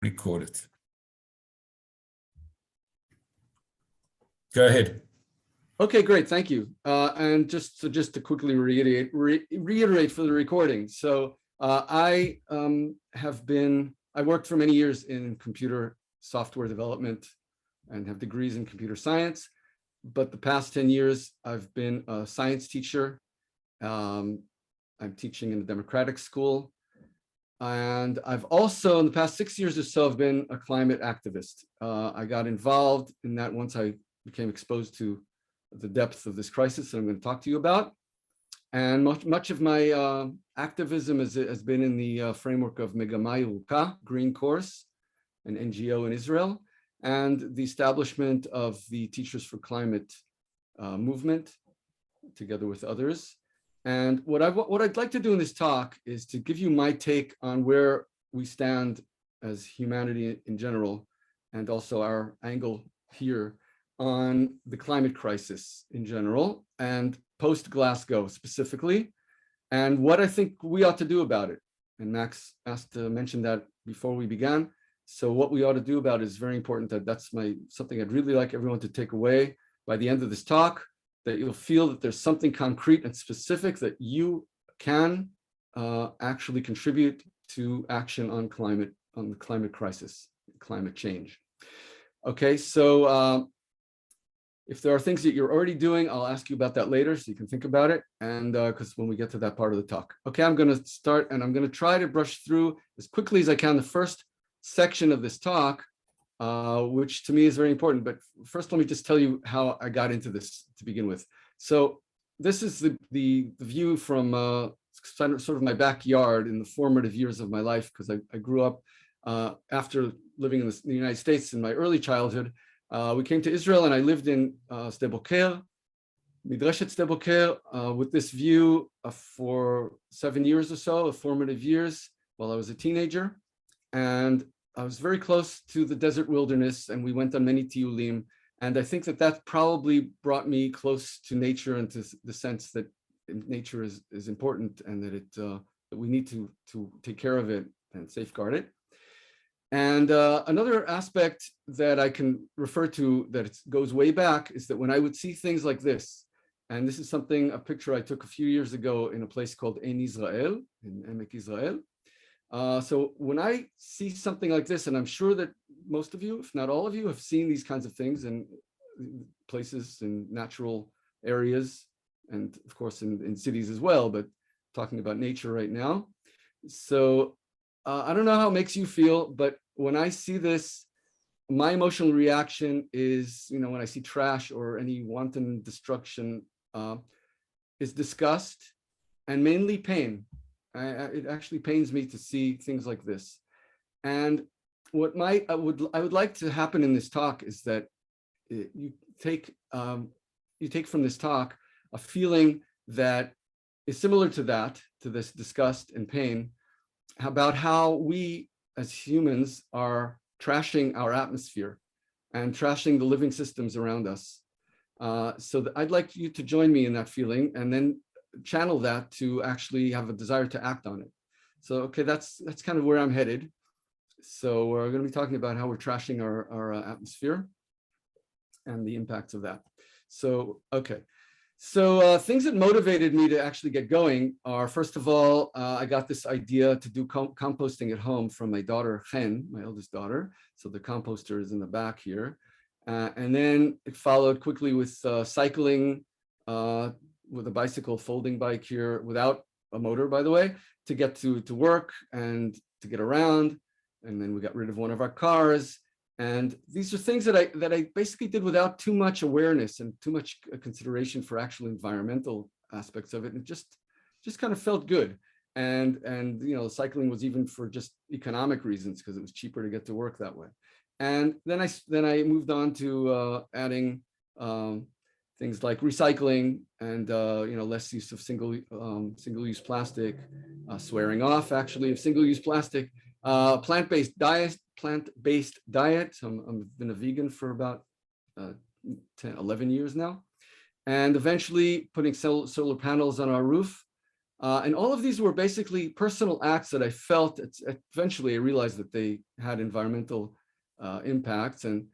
record it. Go ahead. Okay, great, thank you. And just to quickly reiterate for the recording. So I worked for many years in computer software development and have degrees in computer science. But the past 10 years, I've been a science teacher. I'm teaching in a democratic school. And I've also, in the past 6 years or so, I've been a climate activist. I got involved in that once I became exposed to the depth of this crisis that I'm going to talk to you about. And much of my activism has been in the framework of Megama Yeruka, Green Course, an NGO in Israel, and the establishment of the Teachers for Climate movement, together with others. And what I'd like to do in this talk is to give you my take on where we stand as humanity in general, and also our angle here on the climate crisis in general, and post-Glasgow specifically, and what I think we ought to do about it. And Max asked to mention that before we began. So what we ought to do about it is very important. That's something I'd really like everyone to take away by the end of this talk, that you'll feel that there's something concrete and specific that you can actually contribute to action on the climate crisis, climate change. Okay, so if there are things that you're already doing, I'll ask you about that later so you can think about it, and because when we get to that part of the talk. Okay, I'm going to start, and I'm going to try to brush through as quickly as I can the first section of this talk, which to me is very important. But first, let me just tell you how I got into this to begin with. So this is the view from sort of my backyard in the formative years of my life, because I grew up after living in the United States in my early childhood. We came to Israel, and I lived in Sde Boker, Midreshet Sde Boker, with this view for 7 years or so, of formative years, while I was a teenager. And I was very close to the desert wilderness, and we went on many tiyulim. And I think that probably brought me close to nature, and to the sense that nature is important, and that we need to take care of it and safeguard it. And another aspect that I can refer to that goes way back is that when I would see things like this, and this is a picture I took a few years ago in a place called Ein Israel, in Emek Israel. So when I see something like this, and I'm sure that most of you, if not all of you, have seen these kinds of things in places, in natural areas, and of course in cities as well, but talking about nature right now. So I don't know how it makes you feel, but when I see this, my emotional reaction is, when I see trash or any wanton destruction, is disgust and mainly pain. It actually pains me to see things like this. And what I would like to happen in this talk is that you take from this talk a feeling that is similar to this disgust and pain, about how we as humans are trashing our atmosphere and trashing the living systems around us. So I'd like you to join me in that feeling, and then channel that to actually have a desire to act on it. So, okay, that's kind of where I'm headed. So we're going to be talking about how we're trashing our atmosphere and the impacts of that. So, okay. So things that motivated me to actually get going are, first of all, I got this idea to do composting at home from my daughter, Chen, my eldest daughter. So the composter is in the back here. And then it followed quickly with cycling with a bicycle, folding bike here, without a motor, by the way, to get to work and to get around. And then we got rid of one of our cars. And these are things that I basically did without too much awareness and too much consideration for actual environmental aspects of it. And it just kind of felt good. And cycling was even for just economic reasons, because it was cheaper to get to work that way. And then I moved on to adding things like recycling and less use of single-use plastic, swearing off actually of single-use plastic, plant-based diet. I've been a vegan for about 11 years now, and eventually putting solar panels on our roof, And all of these were basically personal acts that I felt, eventually I realized that they had environmental impacts, and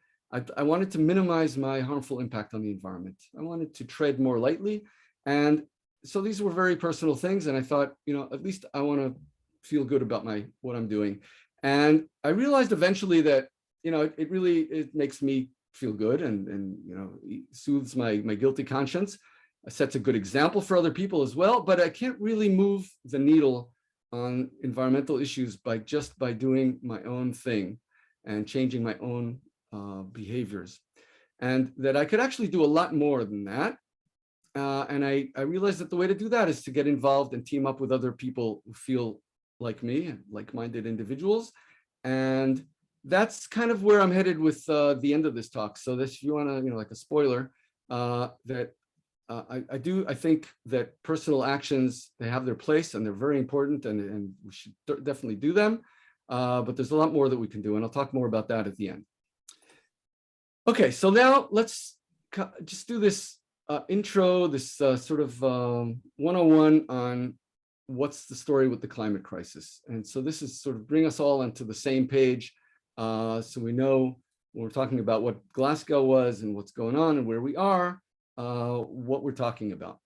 I wanted to minimize my harmful impact on the environment. I wanted to tread more lightly. And so these were very personal things. And I thought, at least I want to feel good about what I'm doing. And I realized eventually that, it makes me feel good and soothes my guilty conscience. It sets a good example for other people as well, but I can't really move the needle on environmental issues by doing my own thing and changing my own behaviors. And that I could actually do a lot more than that. And I realized that the way to do that is to get involved and team up with other people who feel like me, like-minded individuals. And that's kind of where I'm headed with the end of this talk. So this, if you want to, like a spoiler, that I think that personal actions, they have their place and they're very important, and we should definitely do them. But there's a lot more that we can do, and I'll talk more about that at the end. Okay, so now let's just do this intro, this sort of 101 on what's the story with the climate crisis. And so this is sort of bring us all onto the same page, so we know when we're talking about what Glasgow was and what's going on and where we are, what we're talking about.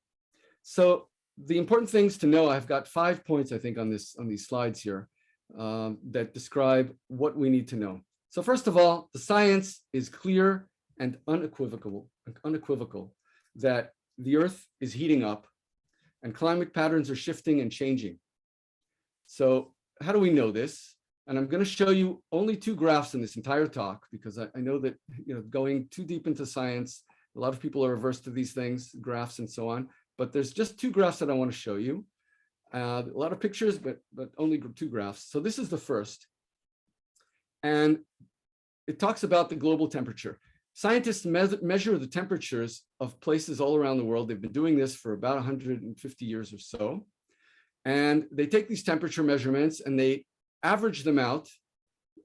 So the important things to know, I've got 5 points, I think, on these slides here that describe what we need to know. So first of all, the science is clear and unequivocal that the Earth is heating up and climate patterns are shifting and changing. So how do we know this? And I'm going to show you only 2 graphs in this entire talk, because I know that going too deep into science, a lot of people are averse to these things, graphs and so on. But there's just 2 graphs that I want to show you. A lot of pictures, but only 2 graphs. So this is the first. And it talks about the global temperature. Scientists measure the temperatures of places all around the world. They've been doing this for about 150 years or so. And they take these temperature measurements and they average them out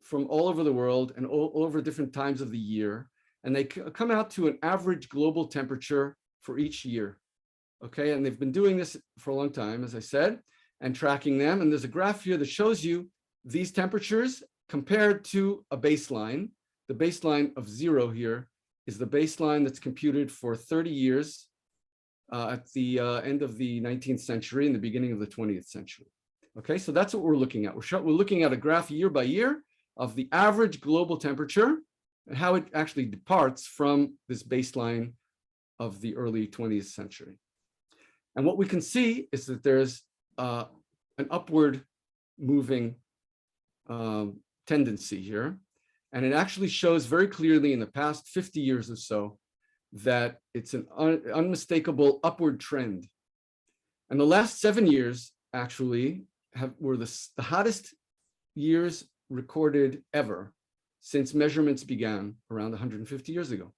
from all over the world and all over different times of the year. And they come out to an average global temperature for each year. Okay, and they've been doing this for a long time, as I said, and tracking them. And there's a graph here that shows you these temperatures compared to a baseline. The baseline of 0 here is the baseline that's computed for 30 years at the end of the 19th century and the beginning of the 20th century. Okay, so that's what we're looking at. We're looking at a graph year by year of the average global temperature and how it actually departs from this baseline of the early 20th century. And what we can see is that there's an upward moving tendency here. And it actually shows very clearly in the past 50 years or so that it's an unmistakable upward trend. And the last 7 years actually were the hottest years recorded ever since measurements began around 150 years ago.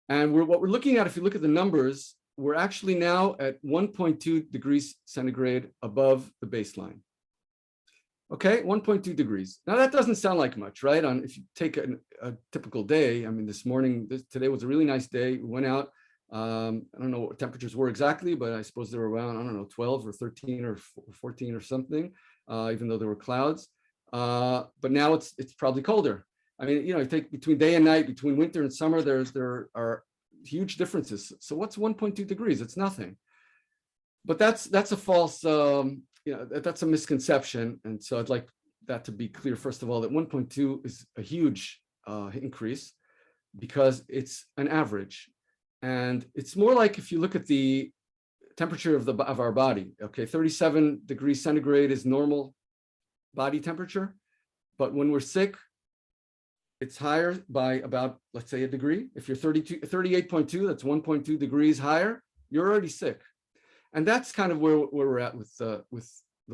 And what we're looking at, if you look at the numbers, we're actually now at 1.2 degrees centigrade above the baseline. Okay, 1.2 degrees. Now that doesn't sound like much, right? If you take a typical day, I mean, today was a really nice day. We went out. I don't know what temperatures were exactly, but I suppose they were around, I don't know, 12 or 13 or 14 or something, even though there were clouds. But now it's probably colder. I mean, you take between day and night, between winter and summer, there are huge differences. So what's 1.2 degrees? It's nothing. But that's a false, that's a misconception. And so I'd like that to be clear, first of all, that 1.2 is a huge increase because it's an average. And it's more like if you look at the temperature of our body, okay, 37 degrees centigrade is normal body temperature. But when we're sick, it's higher by about, let's say, a degree. If you're 38.2, that's 1.2 degrees higher, you're already sick. And that's kind of where we're at with the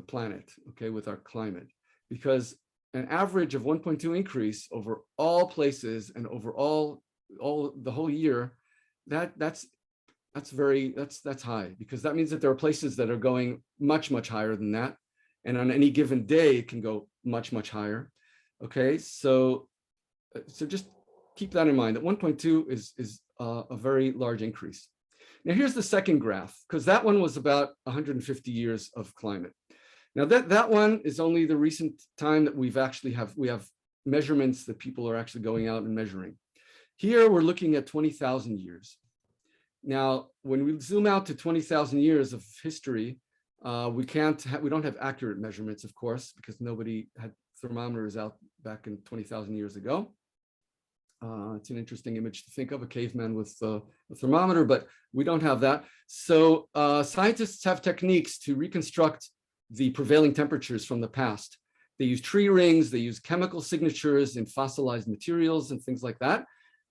planet, okay, with our climate, because an average of 1.2 increase over all places and over all the whole year, that's high, because that means that there are places that are going much, much higher than that. And on any given day, it can go much, much higher. Okay, so just keep that in mind, that 1.2 is a very large increase. Now here's the second graph, because that one was about 150 years of climate. Now that one is only the recent time that we have measurements that people are actually going out and measuring. Here we're looking at 20,000 years. Now, when we zoom out to 20,000 years of history, we don't have accurate measurements, of course, because nobody had thermometers out back in 20,000 years ago. It's an interesting image to think of, a caveman with a thermometer, but we don't have that. So scientists have techniques to reconstruct the prevailing temperatures from the past. They use tree rings, they use chemical signatures in fossilized materials and things like that.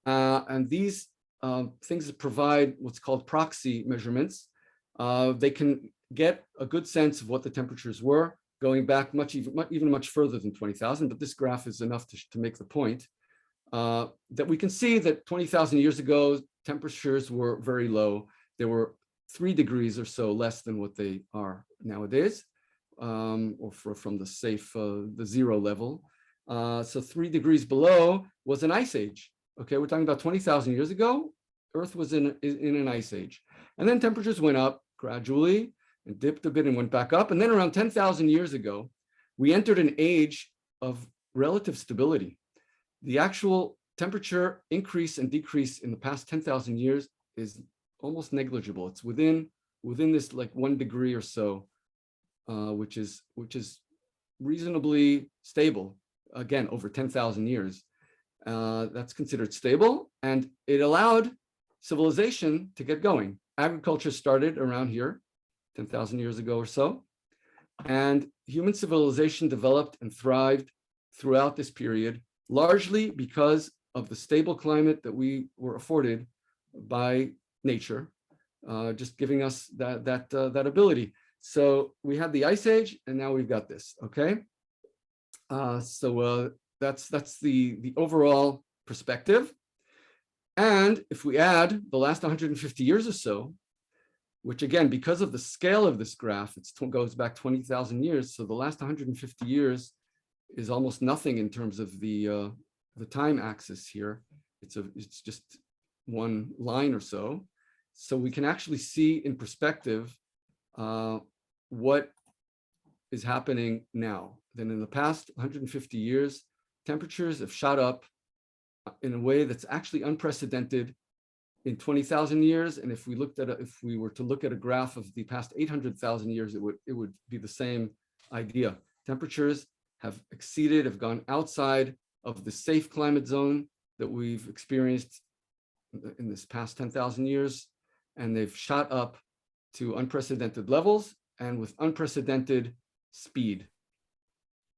And these things provide what's called proxy measurements. They can get a good sense of what the temperatures were going back even much further than 20,000, but this graph is enough to make the point that we can see that 20,000 years ago, temperatures were very low. They were 3 degrees or so less than what they are nowadays, or from the zero level. So 3 degrees below was an ice age. Okay, we're talking about 20,000 years ago, Earth was in an ice age. And then temperatures went up gradually and dipped a bit and went back up. And then around 10,000 years ago, we entered an age of relative stability. The actual temperature increase and decrease in the past 10,000 years is almost negligible. It's within this like 1 degree or so, which is reasonably stable. Again, over 10,000 years. That's considered stable, and it allowed civilization to get going. Agriculture started around here 10,000 years ago or so, and human civilization developed and thrived throughout this period, largely because of the stable climate that we were afforded by nature, just giving us that ability. So we had the ice age, and now we've got this. Okay, that's the overall perspective. And if we add the last 150 years or so, which again, because of the scale of this graph, it goes back 20,000 years. So the last 150 years is almost nothing in terms of the time axis here. It's just one line or so. So we can actually see in perspective what is happening now. Then in the past 150 years, temperatures have shot up in a way that's actually unprecedented in 20,000 years. And if we were to look at a graph of the past 800,000 years, it would be the same idea. Temperatures have gone outside of the safe climate zone that we've experienced in this past 10,000 years, and they've shot up to unprecedented levels and with unprecedented speed.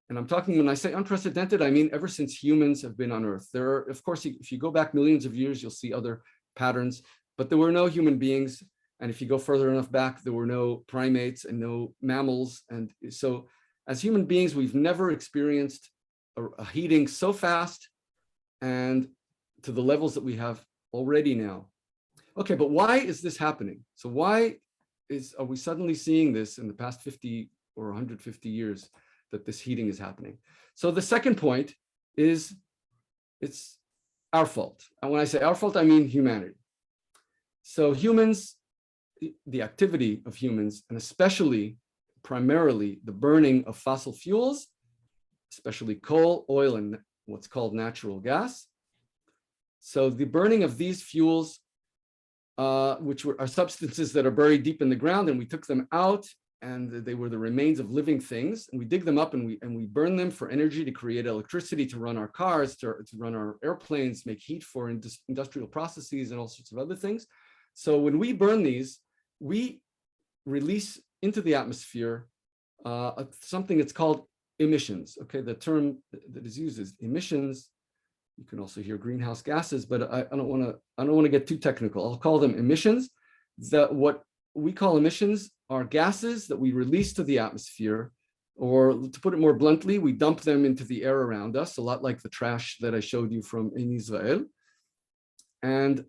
And I'm talking, when I say unprecedented, I mean ever since humans have been on Earth. There are, of course, if you go back millions of years, you'll see other patterns, but there were no human beings. And if you go further enough back, there were no primates and no mammals. And so as human beings, we've never experienced a heating so fast and to the levels that we have already now. Okay, but why is this happening? So why are we suddenly seeing this in the past 50 or 150 years? That this heating is happening. So the second point is it's our fault. And when I say our fault, I mean humanity. So humans, the activity of humans, and especially primarily the burning of fossil fuels, especially coal, oil, and what's called natural gas. So the burning of these fuels, which are substances that are buried deep in the ground, and we took them out, and they were the remains of living things, and we dig them up and we burn them for energy to create electricity, to run our cars, to run our airplanes, make heat for industrial processes and all sorts of other things. So when we burn these, we release into the atmosphere something that's called emissions. Okay, the term that is used is emissions. You can also hear greenhouse gases, but I don't want to get too technical. I'll call them emissions. What we call emissions are gases that we release to the atmosphere, or to put it more bluntly, we dump them into the air around us, a lot like the trash that I showed you from in Israel. And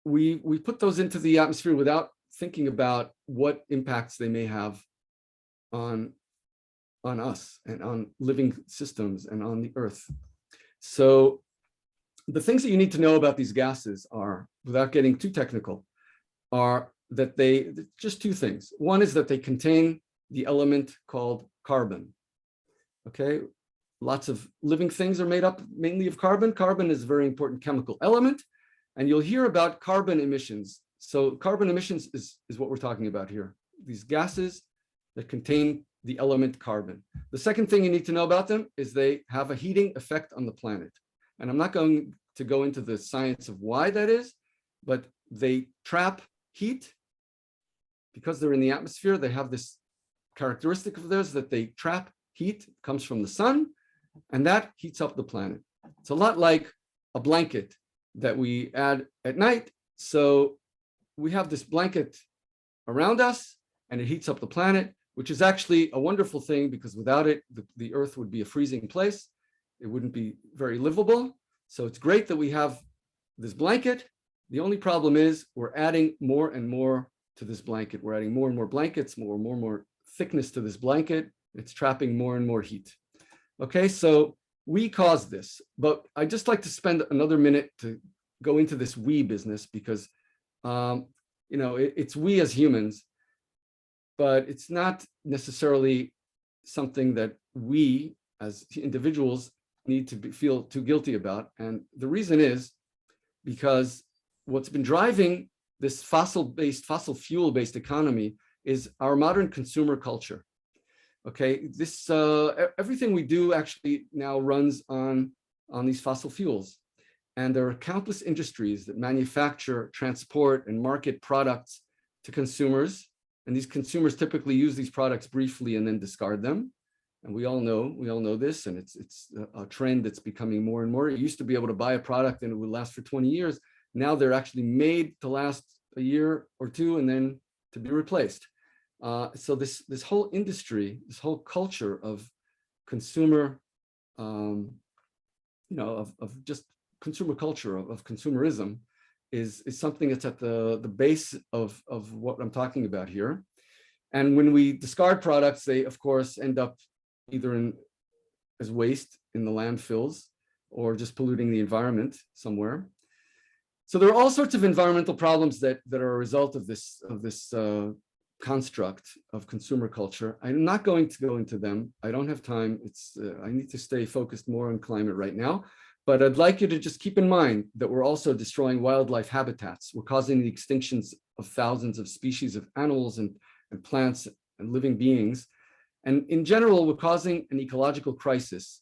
we put those into the atmosphere without thinking about what impacts they may have on us and on living systems and on the earth. So the things that you need to know about these gases are, without getting too technical, are that just two things. One is that they contain the element called carbon. Okay, lots of living things are made up mainly of carbon. Carbon is a very important chemical element, and you'll hear about carbon emissions. So carbon emissions is what we're talking about here. These gases that contain the element carbon. The second thing you need to know about them is they have a heating effect on the planet. And I'm not going to go into the science of why that is, but they trap heat because they're in the atmosphere. They have this characteristic of theirs that they trap heat, comes from the sun, and that heats up the planet. It's a lot like a blanket that we add at night. So we have this blanket around us and it heats up the planet, which is actually a wonderful thing because without it, the earth would be a freezing place. It wouldn't be very livable. So it's great that we have this blanket. The only problem is we're adding more and more to this blanket. We're adding more and more blankets, more and more thickness to this blanket. It's trapping more and more heat. Okay, so we caused this, but I'd just like to spend another minute to go into this we business because, it's we as humans, but it's not necessarily something that we as individuals need to feel too guilty about. And the reason is because what's been driving this fossil fuel-based economy is our modern consumer culture. Okay, this everything we do actually now runs on these fossil fuels. And there are countless industries that manufacture, transport, and market products to consumers. And these consumers typically use these products briefly and then discard them. And we all know this, and it's a trend that's becoming more and more. You used to be able to buy a product and it would last for 20 years. Now they're actually made to last a year or two and then to be replaced. So this whole industry, this whole culture of consumer, of just consumer culture, of consumerism, is something that's at the base of what I'm talking about here. And when we discard products, they of course end up either as waste in the landfills or just polluting the environment somewhere. So there are all sorts of environmental problems that are a result of this construct of consumer culture. I'm not going to go into them. I don't have time. I need to stay focused more on climate right now. But I'd like you to just keep in mind that we're also destroying wildlife habitats. We're causing the extinctions of thousands of species of animals and plants and living beings. And in general, we're causing an ecological crisis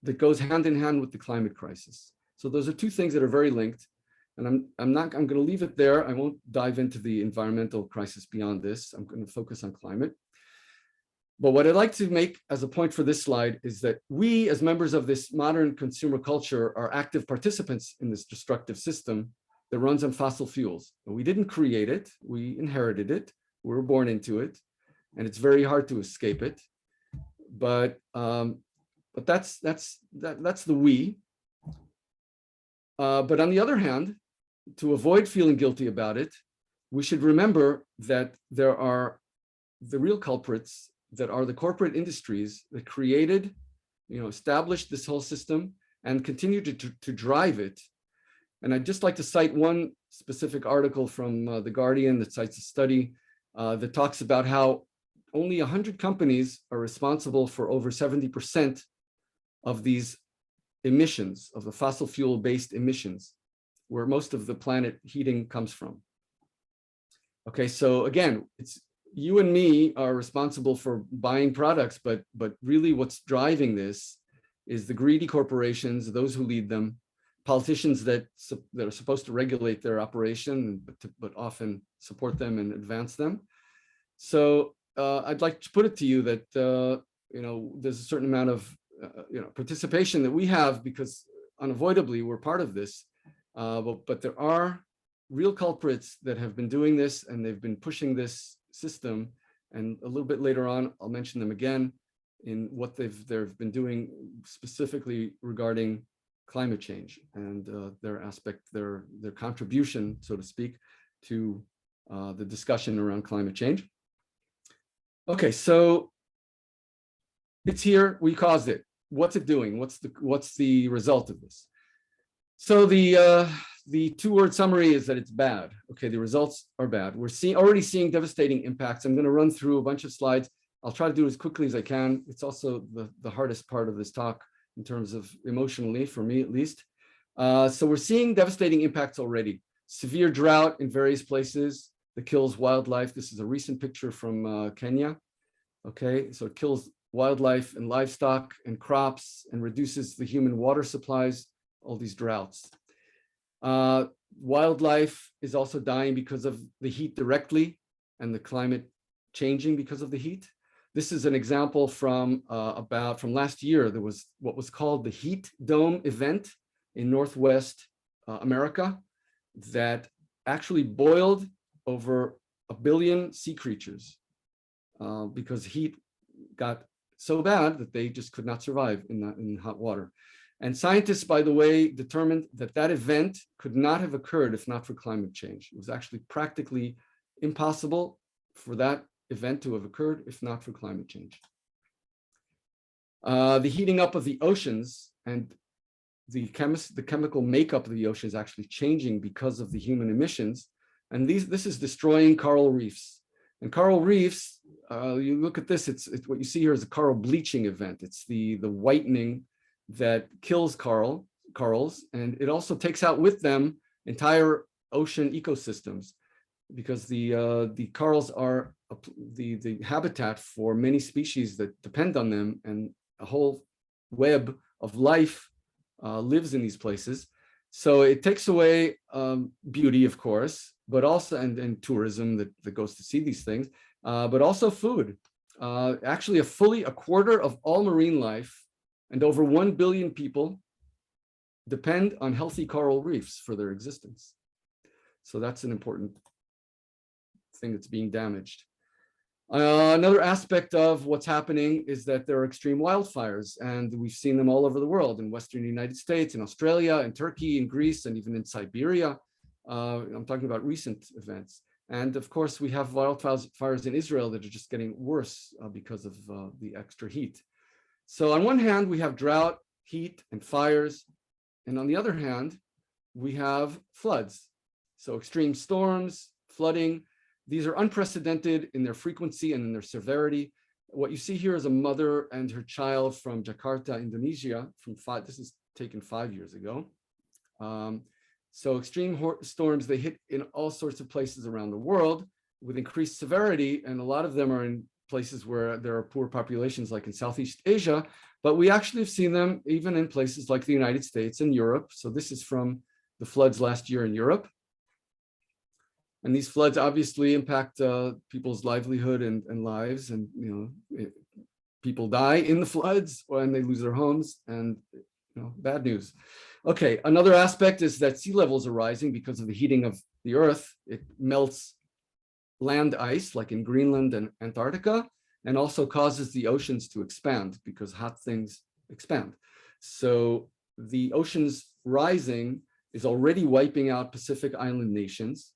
that goes hand in hand with the climate crisis. So those are two things that are very linked. And I'm going to leave it there. I won't dive into the environmental crisis beyond this. I'm going to focus on climate. But what I'd like to make as a point for this slide is that we, as members of this modern consumer culture, are active participants in this destructive system that runs on fossil fuels. And we didn't create it. We inherited it. We were born into it. And it's very hard to escape it. But that's the we. But on the other hand, to avoid feeling guilty about it, we should remember that there are the real culprits that are the corporate industries that created, established this whole system and continue to drive it. And I'd just like to cite one specific article from The Guardian that cites a study that talks about how only 100 companies are responsible for over 70% of these emissions, of the fossil fuel-based emissions, where most of the planet heating comes from. Okay, so again, it's you and me are responsible for buying products, but really what's driving this is the greedy corporations, those who lead them, politicians that are supposed to regulate their operation, but often support them and advance them. So I'd like to put it to you that there's a certain amount of participation that we have because unavoidably we're part of this. But there are real culprits that have been doing this and they've been pushing this system. And a little bit later on, I'll mention them again in what they've been doing specifically regarding climate change and their contribution, so to speak, to the discussion around climate change. Okay, so it's here, we caused it. What's it doing? What's the result of this? So the the two-word summary is that it's bad. Okay, the results are bad. We're already seeing devastating impacts. I'm going to run through a bunch of slides. I'll try to do it as quickly as I can. It's also the hardest part of this talk in terms of emotionally, for me at least. So we're seeing devastating impacts already. Severe drought in various places that kills wildlife. This is a recent picture from Kenya. Okay, so it kills wildlife and livestock and crops and reduces the human water supplies, all these droughts. Wildlife is also dying because of the heat directly and the climate changing because of the heat. This is an example from last year. There was what was called the heat dome event in Northwest America that actually boiled over 1 billion sea creatures because heat got so bad that they just could not survive in hot water. And scientists, by the way, determined that that event could not have occurred if not for climate change. It was actually practically impossible for that event to have occurred if not for climate change. The heating up of the oceans and the chemical makeup of the ocean is actually changing because of the human emissions. And this is destroying coral reefs. And coral reefs, you look at this, it's what you see here is a coral bleaching event. It's the whitening that kills corals, and it also takes out with them entire ocean ecosystems, because the corals are the habitat for many species that depend on them, and a whole web of life lives in these places. So it takes away beauty, of course, but also and tourism that goes to see these things, but also food. Actually, a quarter of all marine life and over 1 billion people depend on healthy coral reefs for their existence. So that's an important thing that's being damaged. Another aspect of what's happening is that there are extreme wildfires, and we've seen them all over the world, in Western United States, in Australia, in Turkey, in Greece, and even in Siberia. I'm talking about recent events. And of course, we have wildfires in Israel that are just getting worse because of the extra heat. So on one hand, we have drought, heat, and fires. And on the other hand, we have floods. So extreme storms, flooding. These are unprecedented in their frequency and in their severity. What you see here is a mother and her child from Jakarta, Indonesia. This is taken 5 years ago. So extreme storms, they hit in all sorts of places around the world with increased severity, and a lot of them are in places where there are poor populations, like in Southeast Asia, but we actually have seen them even in places like the United States and Europe. So this is from the floods last year in Europe. And these floods obviously impact people's livelihood and lives, and people die in the floods and they lose their homes, and bad news. Okay, another aspect is that sea levels are rising because of the heating of the earth. It melts land ice, like in Greenland and Antarctica, and also causes the oceans to expand because hot things expand. So the oceans rising is already wiping out Pacific Island nations,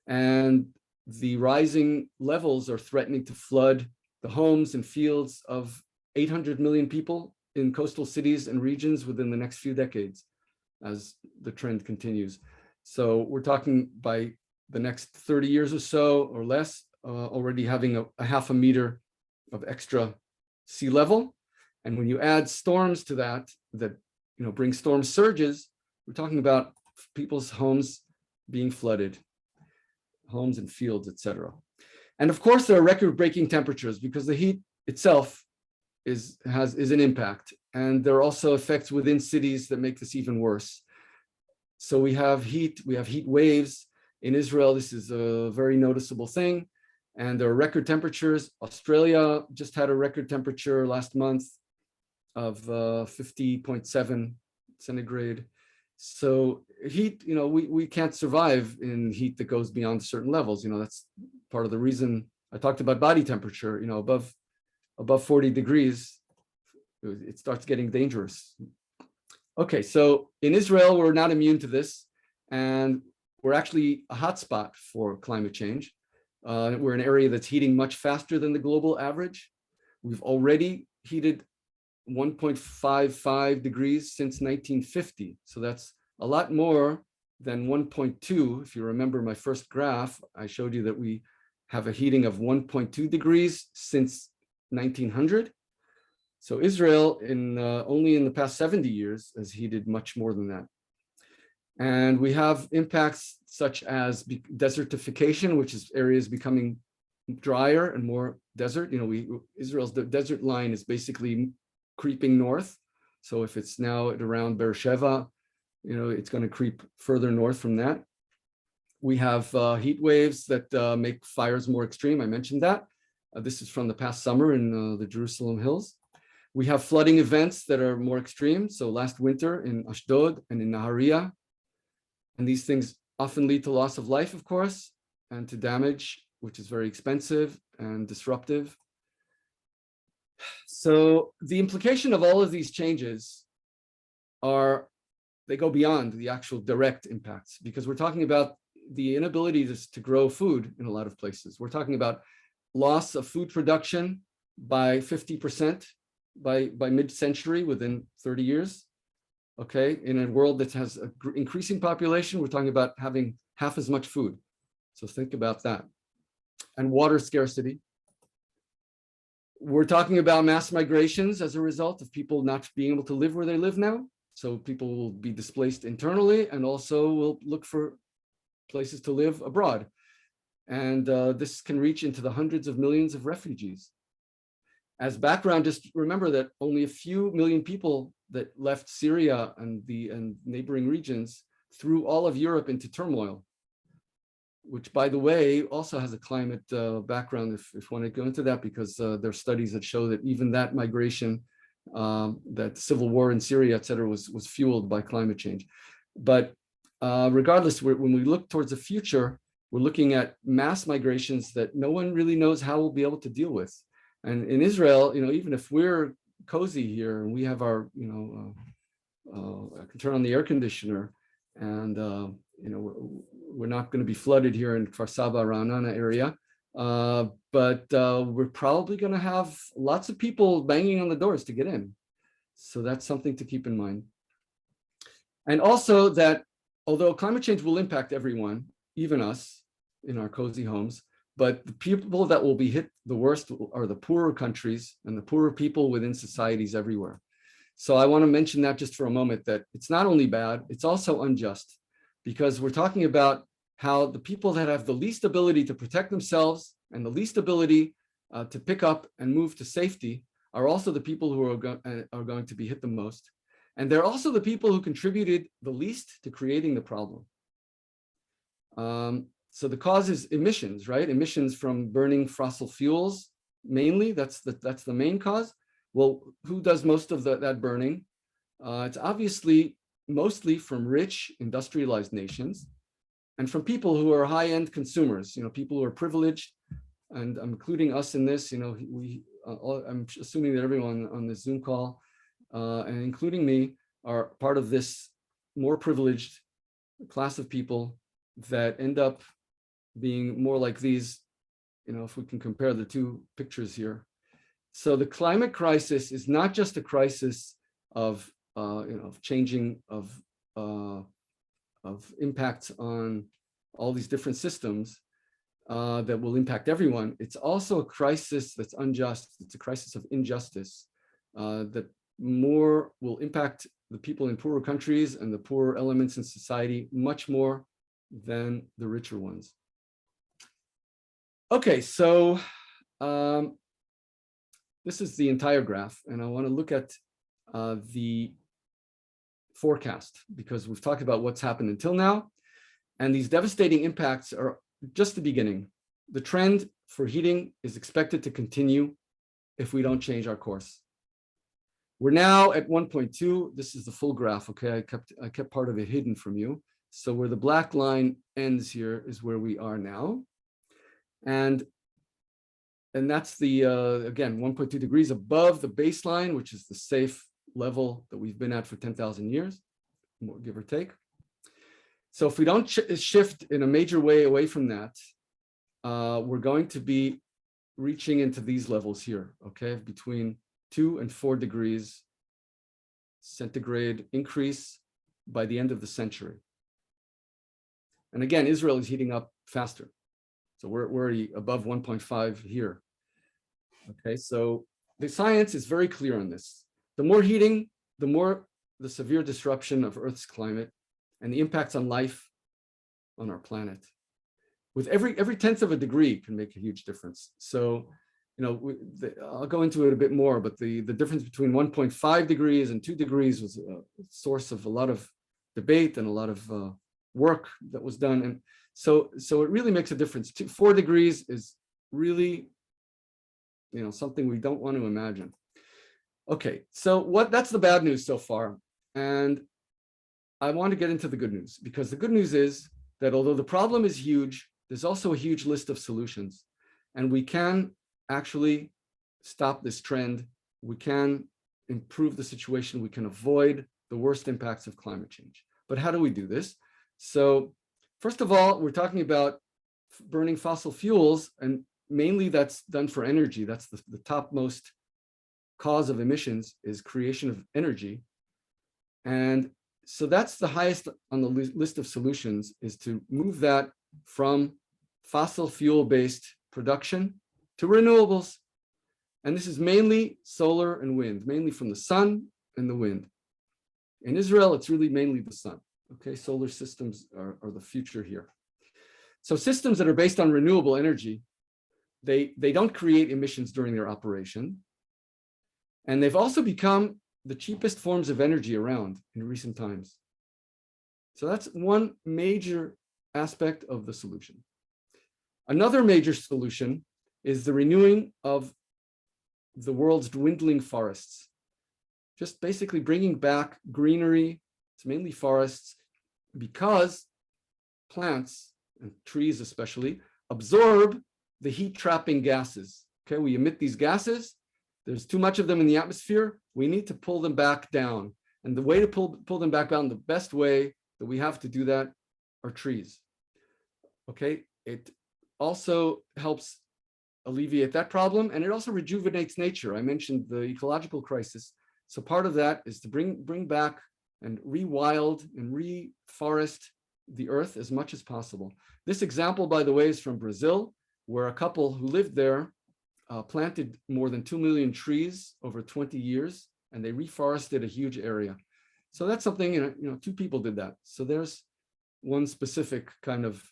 and the rising levels are threatening to flood the homes and fields of 800 million people in coastal cities and regions within the next few decades as the trend continues. So we're talking by the next 30 years or so or less, already having a 0.5 meter of extra sea level. And when you add storms to that bring storm surges, we're talking about people's homes being flooded, homes and fields, etc. And of course, there are record-breaking temperatures because the heat itself is an impact. And there are also effects within cities that make this even worse. So we have heat waves. In Israel, this is a very noticeable thing. And there are record temperatures. Australia just had a record temperature last month of 50.7 centigrade. So heat, we can't survive in heat that goes beyond certain levels. That's part of the reason I talked about body temperature. Above 40 degrees, it starts getting dangerous. Okay, so in Israel, we're not immune to this, and we're actually a hotspot for climate change. We're an area that's heating much faster than the global average. We've already heated 1.55 degrees since 1950. So that's a lot more then 1.2, if you remember my first graph, I showed you that we have a heating of 1.2 degrees since 1900. So Israel, only in the past 70 years, has heated much more than that. And we have impacts such as desertification, which is areas becoming drier and more desert. Israel's desert line is basically creeping north. So if it's now at around Beersheba, it's going to creep further north from that. We have heat waves that make fires more extreme. I mentioned that. This is from the past summer in the Jerusalem hills. We have flooding events that are more extreme. So last winter in Ashdod and in Nahariya. And these things often lead to loss of life, of course, and to damage, which is very expensive and disruptive. So the implication of all of these changes they go beyond the actual direct impacts, because we're talking about the inability to grow food in a lot of places. We're talking about loss of food production by 50% by mid-century, within 30 years. Okay, in a world that has an increasing population, we're talking about having half as much food. So think about that. And water scarcity. We're talking about mass migrations as a result of people not being able to live where they live now. So people will be displaced internally and also will look for places to live abroad. And this can reach into the hundreds of millions of refugees. As background, just remember that only a few million people that left Syria and neighboring regions threw all of Europe into turmoil, which, by the way, also has a climate background, if you want to go into that, because there are studies that show that even that migration, that civil war in Syria, et cetera, was fueled by climate change. But regardless, when we look towards the future, we're looking at mass migrations that no one really knows how we'll be able to deal with. And in Israel, even if we're cozy here and we have our, I can turn on the air conditioner, and we're not going to be flooded here in Kfar Saba, Ra'anana area, but we're probably going to have lots of people banging on the doors to get in. So that's something to keep in mind. And also that although climate change will impact everyone, even us in our cozy homes, but the people that will be hit the worst are the poorer countries and the poorer people within societies everywhere. So I want to mention that just for a moment, that it's not only bad, it's also unjust, because we're talking about how the people that have the least ability to protect themselves and the least ability to pick up and move to safety are also the people who are going to be hit the most. And they're also the people who contributed the least to creating the problem. So the cause is emissions, right? Emissions from burning fossil fuels, mainly. That's the main cause. Well, who does most of that burning? It's obviously mostly from rich industrialized nations and from people who are high-end consumers, people who are privileged, and I'm including us in this. I'm assuming that everyone on this Zoom call, and including me, are part of this more privileged class of people that end up being more like these, if we can compare the two pictures here. So the climate crisis is not just a crisis of changing of impacts on all these different systems that will impact everyone. It's also a crisis that's unjust. It's a crisis of injustice that more will impact the people in poorer countries and the poorer elements in society much more than the richer ones. Okay, so this is the entire graph, and I want to look at the forecast, because we've talked about what's happened until now, and these devastating impacts are just the beginning. The trend for heating is expected to continue if we don't change our course. We're now at 1.2. This is the full graph, okay? I kept part of it hidden from you. So where the black line ends here is where we are now. And that's the, again, 1.2 degrees above the baseline, which is the safe level that we've been at for 10,000 years, give or take. So if we don't shift in a major way away from that, we're going to be reaching into these levels here, okay, between 2 and 4 degrees centigrade increase by the end of the century. And again, Israel is heating up faster. So we're already above 1.5 here. Okay, so the science is very clear on this. The more heating, the more the severe disruption of Earth's climate and the impacts on life on our planet. With every tenth of a degree can make a huge difference. So, I'll go into it a bit more, but the difference between 1.5 degrees and 2 degrees was a source of a lot of debate and a lot of work that was done. And so it really makes a difference. 4 degrees is really, something we don't want to imagine. Okay, so that's the bad news so far. And I want to get into the good news, because the good news is that although the problem is huge, there's also a huge list of solutions. And we can actually stop this trend. We can improve the situation. We can avoid the worst impacts of climate change. But how do we do this? So first of all, we're talking about burning fossil fuels, and mainly that's done for energy. That's the topmost cause of emissions, is creation of energy. And so that's the highest on the list of solutions, is to move that from fossil fuel-based production to renewables. And this is mainly solar and wind, mainly from the sun and the wind. In Israel, it's really mainly the sun. Okay, solar systems are the future here. So systems that are based on renewable energy, they don't create emissions during their operation. And they've also become the cheapest forms of energy around in recent times. So that's one major aspect of the solution. Another major solution is the renewing of the world's dwindling forests. Just basically bringing back greenery. It's mainly forests, because plants, and trees especially, absorb the heat trapping gases. Okay, we emit these gases. There's too much of them in the atmosphere. We need to pull them back down. And the way to pull them back down, the best way that we have to do that are trees. Okay, it also helps alleviate that problem, and it also rejuvenates nature. I mentioned the ecological crisis. So part of that is to bring back and rewild and reforest the earth as much as possible. This example, by the way, is from Brazil, where a couple who lived there planted more than 2 million trees over 20 years, and they reforested a huge area. So that's something, 2 people did that. So there's one specific kind of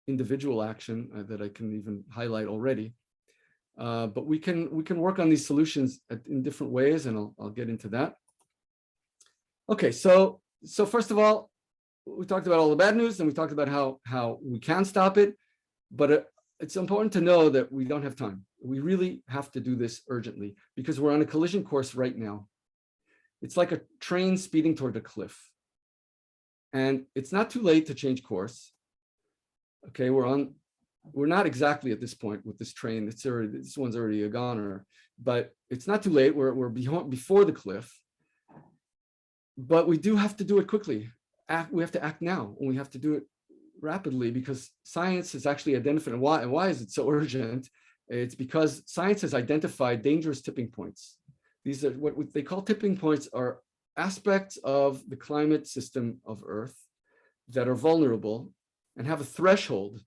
individual action that I can even highlight already. But we can work on these solutions in different ways, and I'll get into that. Okay, so first of all, we talked about all the bad news, and we talked about how we can stop it, but it's important to know that we don't have time. We really have to do this urgently, because we're on a collision course right now. It's like a train speeding toward a cliff. And it's not too late to change course. Okay, we're not exactly at this point with this train. This one's already a goner, but it's not too late. We're before the cliff. But we do have to do it quickly. We have to act now, and we have to do it rapidly, because science has actually identified. And why is it so urgent? It's because science has identified dangerous tipping points. These are what they call tipping points, are aspects of the climate system of Earth that are vulnerable and have a threshold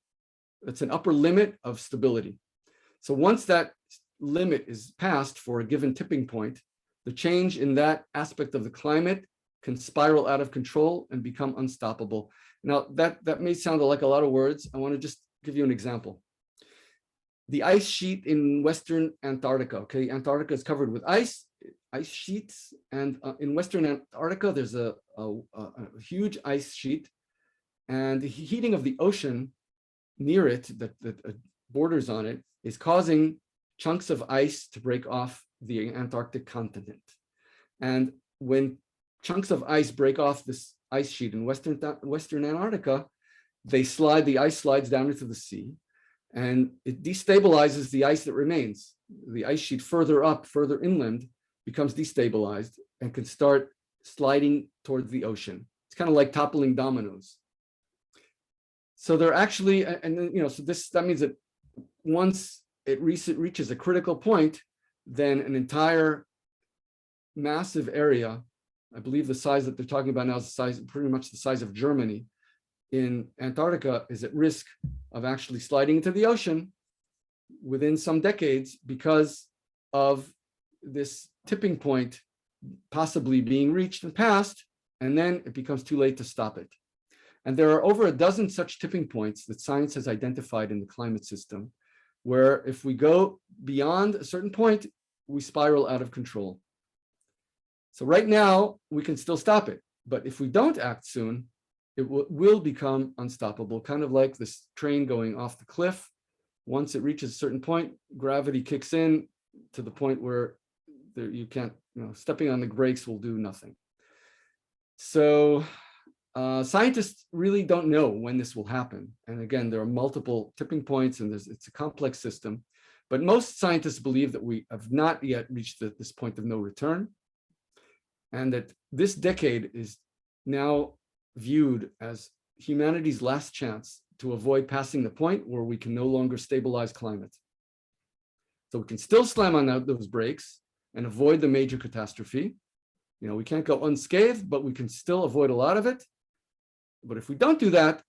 that's an upper limit of stability. So once that limit is passed for a given tipping point, the change in that aspect of the climate can spiral out of control and become unstoppable. Now, that may sound like a lot of words. I want to just give you an example. The ice sheet in Western Antarctica, okay? Antarctica is covered with ice sheets, and in Western Antarctica, there's a huge ice sheet, and the heating of the ocean near it, that borders on it, is causing chunks of ice to break off the Antarctic continent. And when chunks of ice break off this ice sheet in Western Antarctica, the ice slides down into the sea, and it destabilizes the ice that remains. The ice sheet further inland, becomes destabilized and can start sliding towards the ocean. It's kind of like toppling dominoes. So they're actually, that means that once it reaches a critical point, then an entire massive area, I believe the size that they're talking about now is pretty much the size of Germany, in Antarctica is at risk of actually sliding into the ocean within some decades because of this tipping point possibly being reached and passed, and then it becomes too late to stop it. And there are over a dozen such tipping points that science has identified in the climate system, where if we go beyond a certain point, we spiral out of control. So right now, we can still stop it. But if we don't act soon, it will become unstoppable, kind of like this train going off the cliff. Once it reaches a certain point, gravity kicks in to the point where you can't, stepping on the brakes will do nothing. So scientists really don't know when this will happen. And again, there are multiple tipping points and it's a complex system. But most scientists believe that we have not yet reached this point of no return, and that this decade is now viewed as humanity's last chance to avoid passing the point where we can no longer stabilize climate. So we can still slam on those brakes and avoid the major catastrophe. We can't go unscathed, but we can still avoid a lot of it. But if we don't do that,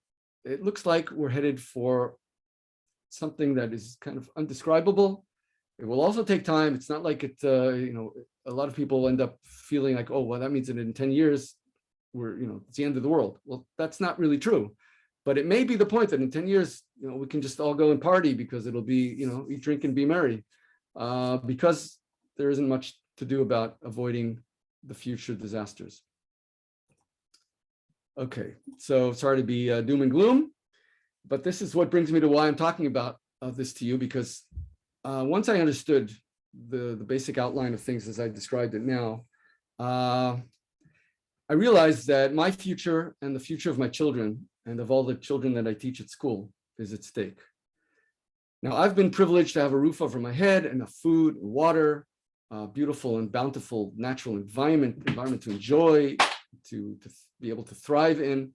it looks like we're headed for something that is kind of undescribable. It will also take time. It's not like it, a lot of people end up feeling like, oh, well, that means that in 10 years, it's the end of the world. Well, that's not really true. But it may be the point that in 10 years, we can just all go and party because it'll be, eat, drink, and be merry, because there isn't much to do about avoiding the future disasters. Okay, so sorry to be doom and gloom, but this is what brings me to why I'm talking about this to you, because once I understood the basic outline of things as I described it now, I realized that my future and the future of my children and of all the children that I teach at school is at stake. Now, I've been privileged to have a roof over my head, enough food and water, beautiful and bountiful natural environment to enjoy, to be able to thrive in.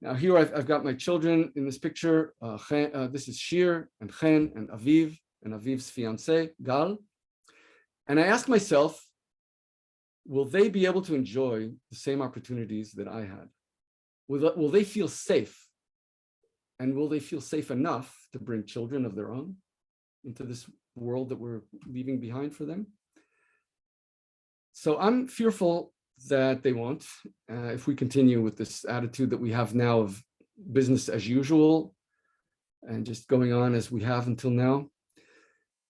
Now here I've got my children in this picture. This is Shir and Chen and Aviv's fiance, Gal. And I ask myself, will they be able to enjoy the same opportunities that I had? Will they feel safe? And will they feel safe enough to bring children of their own into this world that we're leaving behind for them? So I'm fearful that they won't, if we continue with this attitude that we have now of business as usual and just going on as we have until now.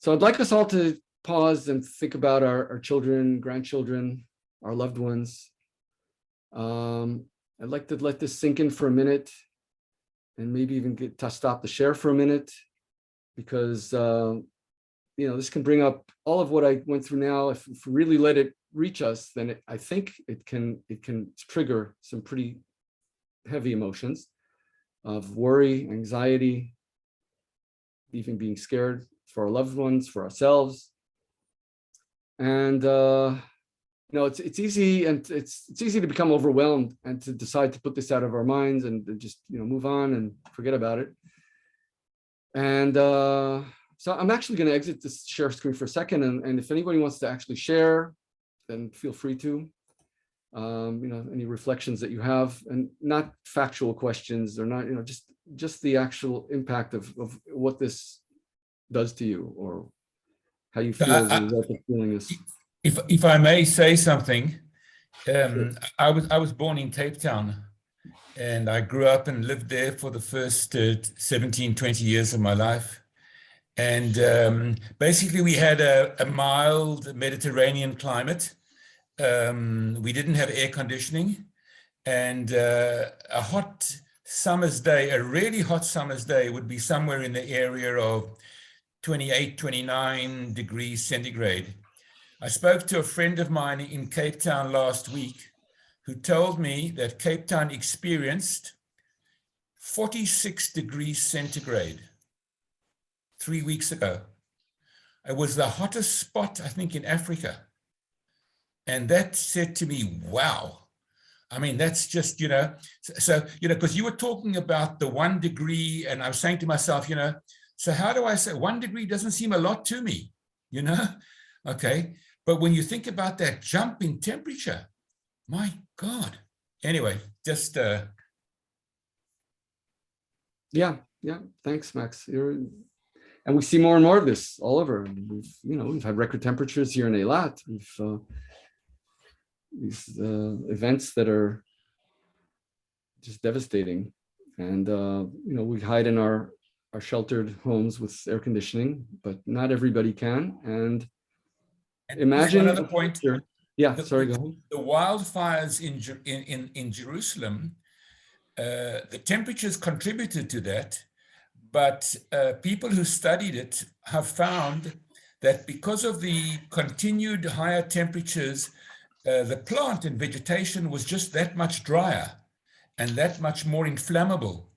So I'd like us all to pause and think about our children, grandchildren, our loved ones. I'd like to let this sink in for a minute and maybe even get to stop the share for a minute, because this can bring up all of what I went through now. If we really let it reach us, then I think it can trigger some pretty heavy emotions of worry, anxiety, even being scared for our loved ones, for ourselves. And it's easy, and it's easy to become overwhelmed and to decide to put this out of our minds and just move on and forget about it. And so I'm actually going to exit this share screen for a second, and if anybody wants to actually share, then feel free to. Any reflections that you have, and not factual questions, or not, just the actual impact of what this does to you, or how you feel as a result of feeling this. If I may say something, Sure. I was born in Cape Town, and I grew up and lived there for the first 17, 20 years of my life. And basically we had a mild Mediterranean climate. We didn't have air conditioning, and a hot summer's day, a really hot summer's day, would be somewhere in the area of 28, 29 degrees centigrade. I spoke to a friend of mine in Cape Town last week who told me that Cape Town experienced 46 degrees centigrade 3 weeks ago. It was the hottest spot, I think, in Africa. And that said to me, wow. I mean, that's just, because you were talking about the 1 degree, and I was saying to myself, so how do I say 1 degree doesn't seem a lot to me, Okay. But when you think about that jump in temperature, my God. Anyway, just Yeah, yeah. Thanks, Max. And we see more and more of this all over. We've had record temperatures here in Eilat. These events that are just devastating. And we hide in our sheltered homes with air conditioning, but not everybody can. And imagine one other point. Yeah, sorry, go ahead. The wildfires in Jerusalem, the temperatures contributed to that, but people who studied it have found that because of the continued higher temperatures, the plant and vegetation was just that much drier and that much more inflammable.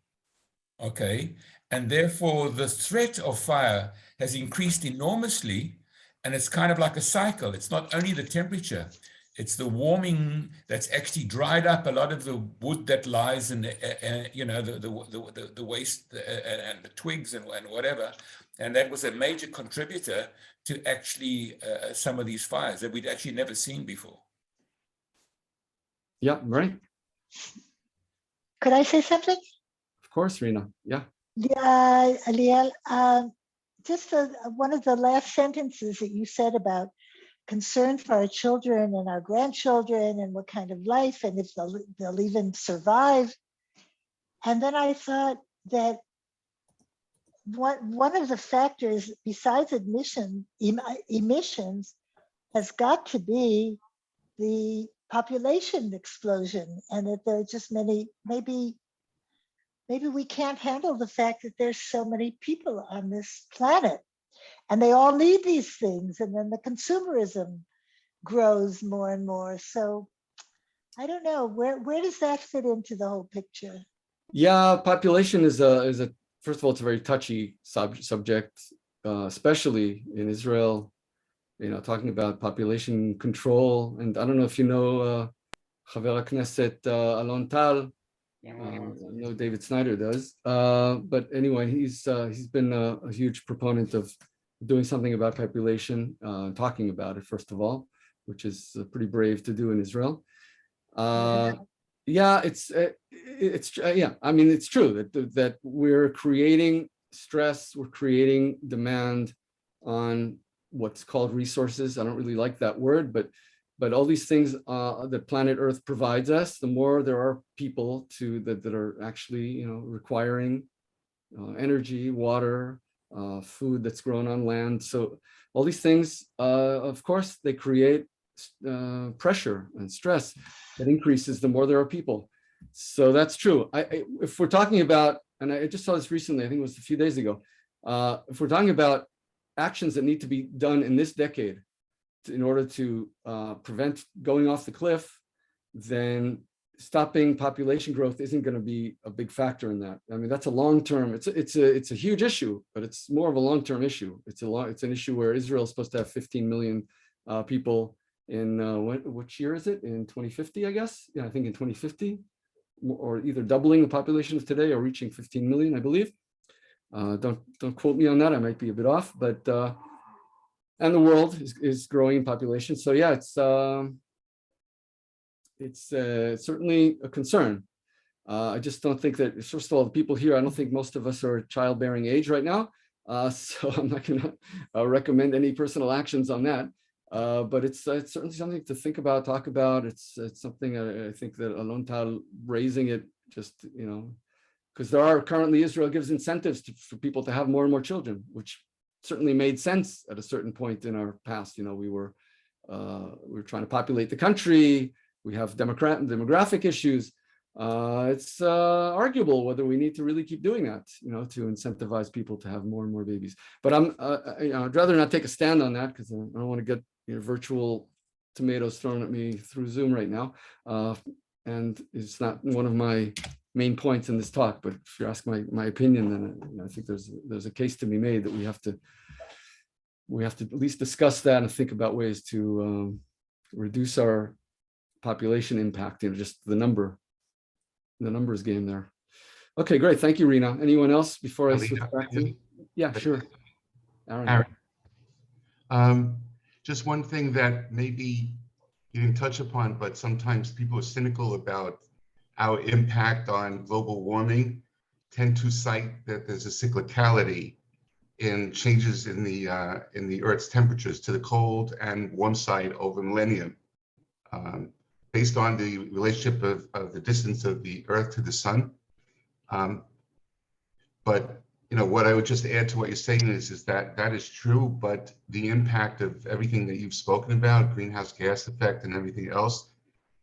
Okay. And therefore, the threat of fire has increased enormously. And it's kind of like a cycle. It's not only the temperature, it's the warming that's actually dried up a lot of the wood that lies in the waste and the twigs and whatever. And that was a major contributor to actually some of these fires that we'd actually never seen before. Yeah, right. Could I say something? Of course, Rina. Yeah. Yeah, Liel, just one of the last sentences that you said about concern for our children and our grandchildren and what kind of life and if they'll even survive. And then I thought that one of the factors besides emissions has got to be the population explosion, and that there are just maybe we can't handle the fact that there's so many people on this planet and they all need these things, and then the consumerism grows more and more. So I don't know, where does that fit into the whole picture? Yeah, population is a first of all, it's a very touchy subject, especially in Israel. Talking about population control, and I don't know if you know Chaver Knesset Alon Tal. I know David Snyder does, but anyway, he's been a huge proponent of doing something about population, talking about it first of all, which is pretty brave to do in Israel. Yeah, it's I mean, it's true that we're creating stress, we're creating demand on what's called resources. I don't really like that word, but all these things that planet Earth provides us, the more there are people that are actually requiring energy, water, food that's grown on land. So all these things, of course, they create pressure and stress that increases the more there are people. So that's true. If we're talking about, and I just saw this recently, I think it was a few days ago, if we're talking about actions that need to be done in this decade in order to prevent going off the cliff, then stopping population growth isn't going to be a big factor in that. I mean, that's a long-term, it's a huge issue, but it's more of a long-term issue. It's an issue where Israel is supposed to have 15 million people in, which year is it? In 2050, I guess? Yeah, I think in 2050, or either doubling the population of today or reaching 15 million, I believe. Don't quote me on that. I might be a bit off, but and the world is growing in population. So yeah, it's certainly a concern. I just don't think that, first of all, the people here, I don't think most of us are childbearing age right now. So I'm not going to recommend any personal actions on that. But it's certainly something to think about, talk about. It's something I think that Alon Tal raising it, just, because there are currently, Israel gives incentives for people to have more and more children, which certainly made sense at a certain point in our past. We were trying to populate the country. We have demographic issues. It's arguable whether we need to really keep doing that, to incentivize people to have more and more babies. But I'd rather not take a stand on that, because I don't want to get virtual tomatoes thrown at me through Zoom right now. And it's not one of my main points in this talk. But if you ask my opinion, then I think there's a case to be made that we have to at least discuss that and think about ways to reduce our population impact, just the numbers game there. Okay, great. Thank you, Rina. Anyone else before I switch back to? Yeah, sure. Aaron. Just one thing that maybe you didn't touch upon, but sometimes people are cynical about our impact on global warming. tend to cite that there's a cyclicality in changes in the Earth's temperatures to the cold and warm side over millennium, based on the relationship of the distance of the Earth to the sun. But what I would just add to what you're saying is that that is true, but the impact of everything that you've spoken about, greenhouse gas effect and everything else,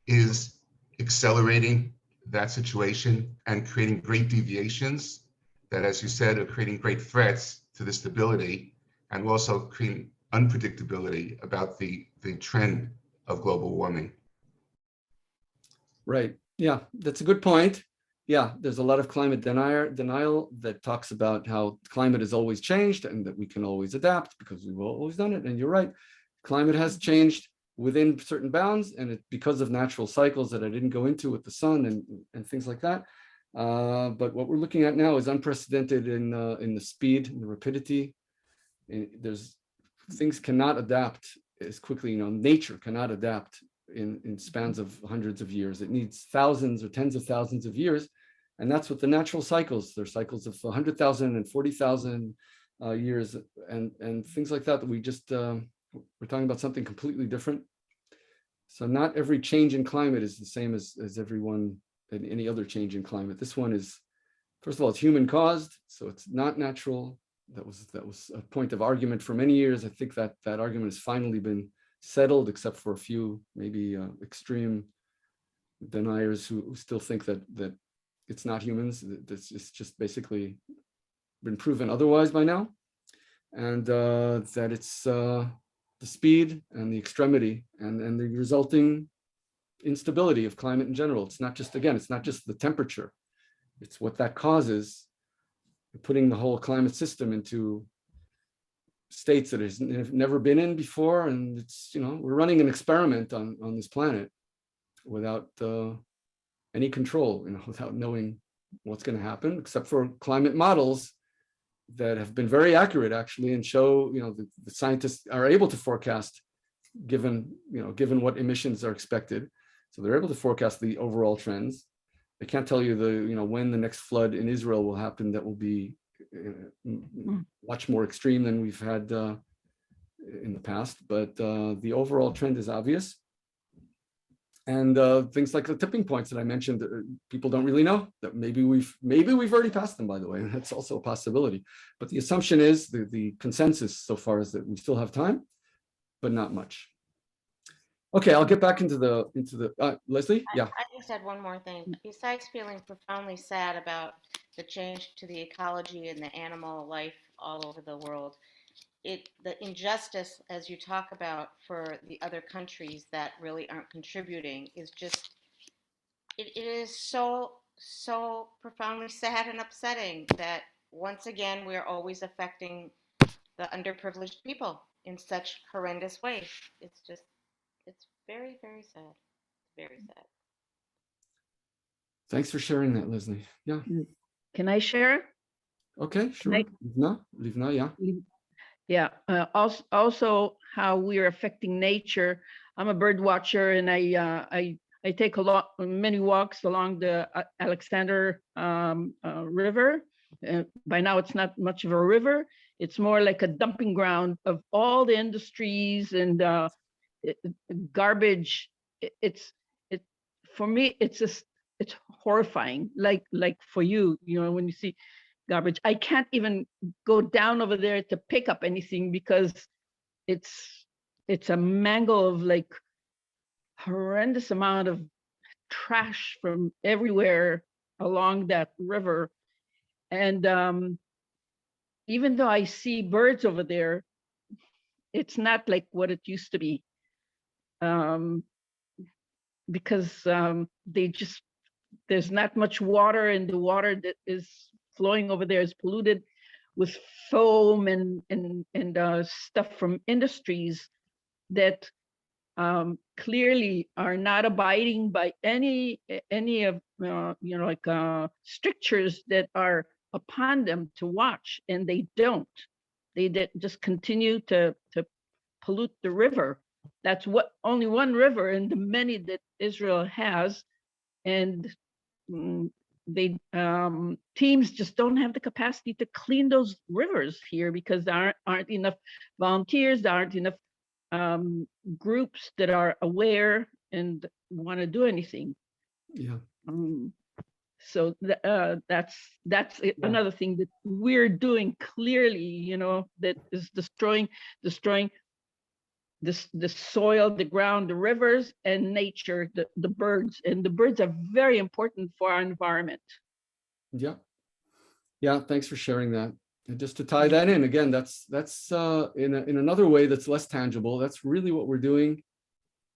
is accelerating that situation and creating great deviations that, as you said, are creating great threats to the stability and also creating unpredictability about the trend of global warming. Right. Yeah, that's a good point. Yeah, there's a lot of climate denial that talks about how climate has always changed and that we can always adapt because we've always done it. And you're right, climate has changed within certain bounds, and it's because of natural cycles that I didn't go into with the sun and things like that. But what we're looking at now is unprecedented in the speed and the rapidity. There's things cannot adapt as quickly. Nature cannot adapt in spans of hundreds of years. It needs thousands or tens of thousands of years. And that's what the natural cycles, they're cycles of 100,000 and 40,000 years and things like that we just, we're talking about something completely different. So not every change in climate is the same as any other change in climate. This one is, first of all, it's human caused, so it's not natural. That was a point of argument for many years. I think that argument has finally been settled, except for a few maybe extreme deniers who still think that it's not humans. It's just basically been proven otherwise by now, and that it's the speed and the extremity and the resulting instability of climate in general. It's not just the temperature. It's what that causes, putting the whole climate system into states that it's never been in before. And it's, we're running an experiment on this planet without any control, without knowing what's going to happen, except for climate models that have been very accurate actually, and show, the scientists are able to forecast given what emissions are expected. So they're able to forecast the overall trends. They can't tell you when the next flood in Israel will happen that will be much more extreme than we've had in the past, but the overall trend is obvious. And things like the tipping points that I mentioned, people don't really know that maybe we've already passed them, by the way, and that's also a possibility. But the assumption is, the consensus so far is that we still have time, but not much. Okay, I'll get back into the Leslie. Yeah. I just had one more thing. Besides feeling profoundly sad about the change to the ecology and the animal life all over the world, the injustice, as you talk about, for the other countries that really aren't contributing is just, it is so profoundly sad and upsetting that once again we're always affecting the underprivileged people in such horrendous ways. It's very, very sad. Very sad. Thanks for sharing that, Leslie. Yeah. Can I share? Okay, sure. Livna, yeah. Yeah. Also, how we are affecting nature. I'm a bird watcher, and I take many walks along the Alexander River. By now, it's not much of a river. It's more like a dumping ground of all the industries and garbage. For me, it's horrifying. Like for you, when you see garbage, I can't even go down over there to pick up anything because it's a mangle of like horrendous amount of trash from everywhere along that river. And even though I see birds over there, it's not like what it used to be. Because there's not much water, and the water that is flowing over there is polluted with foam and stuff from industries that clearly are not abiding by any of strictures that are upon them to watch, and they don't. They just continue to pollute the river. That's only one river in the many that Israel has, and teams just don't have the capacity to clean those rivers here because there aren't enough volunteers, there aren't enough groups that are aware and want to do anything. Yeah. So that's another thing that we're doing clearly, that is destroying the soil, the ground, the rivers, and nature, the birds. And the birds are very important for our environment. Yeah. Yeah, thanks for sharing that. And just to tie that in, again, that's in another way that's less tangible. That's really what we're doing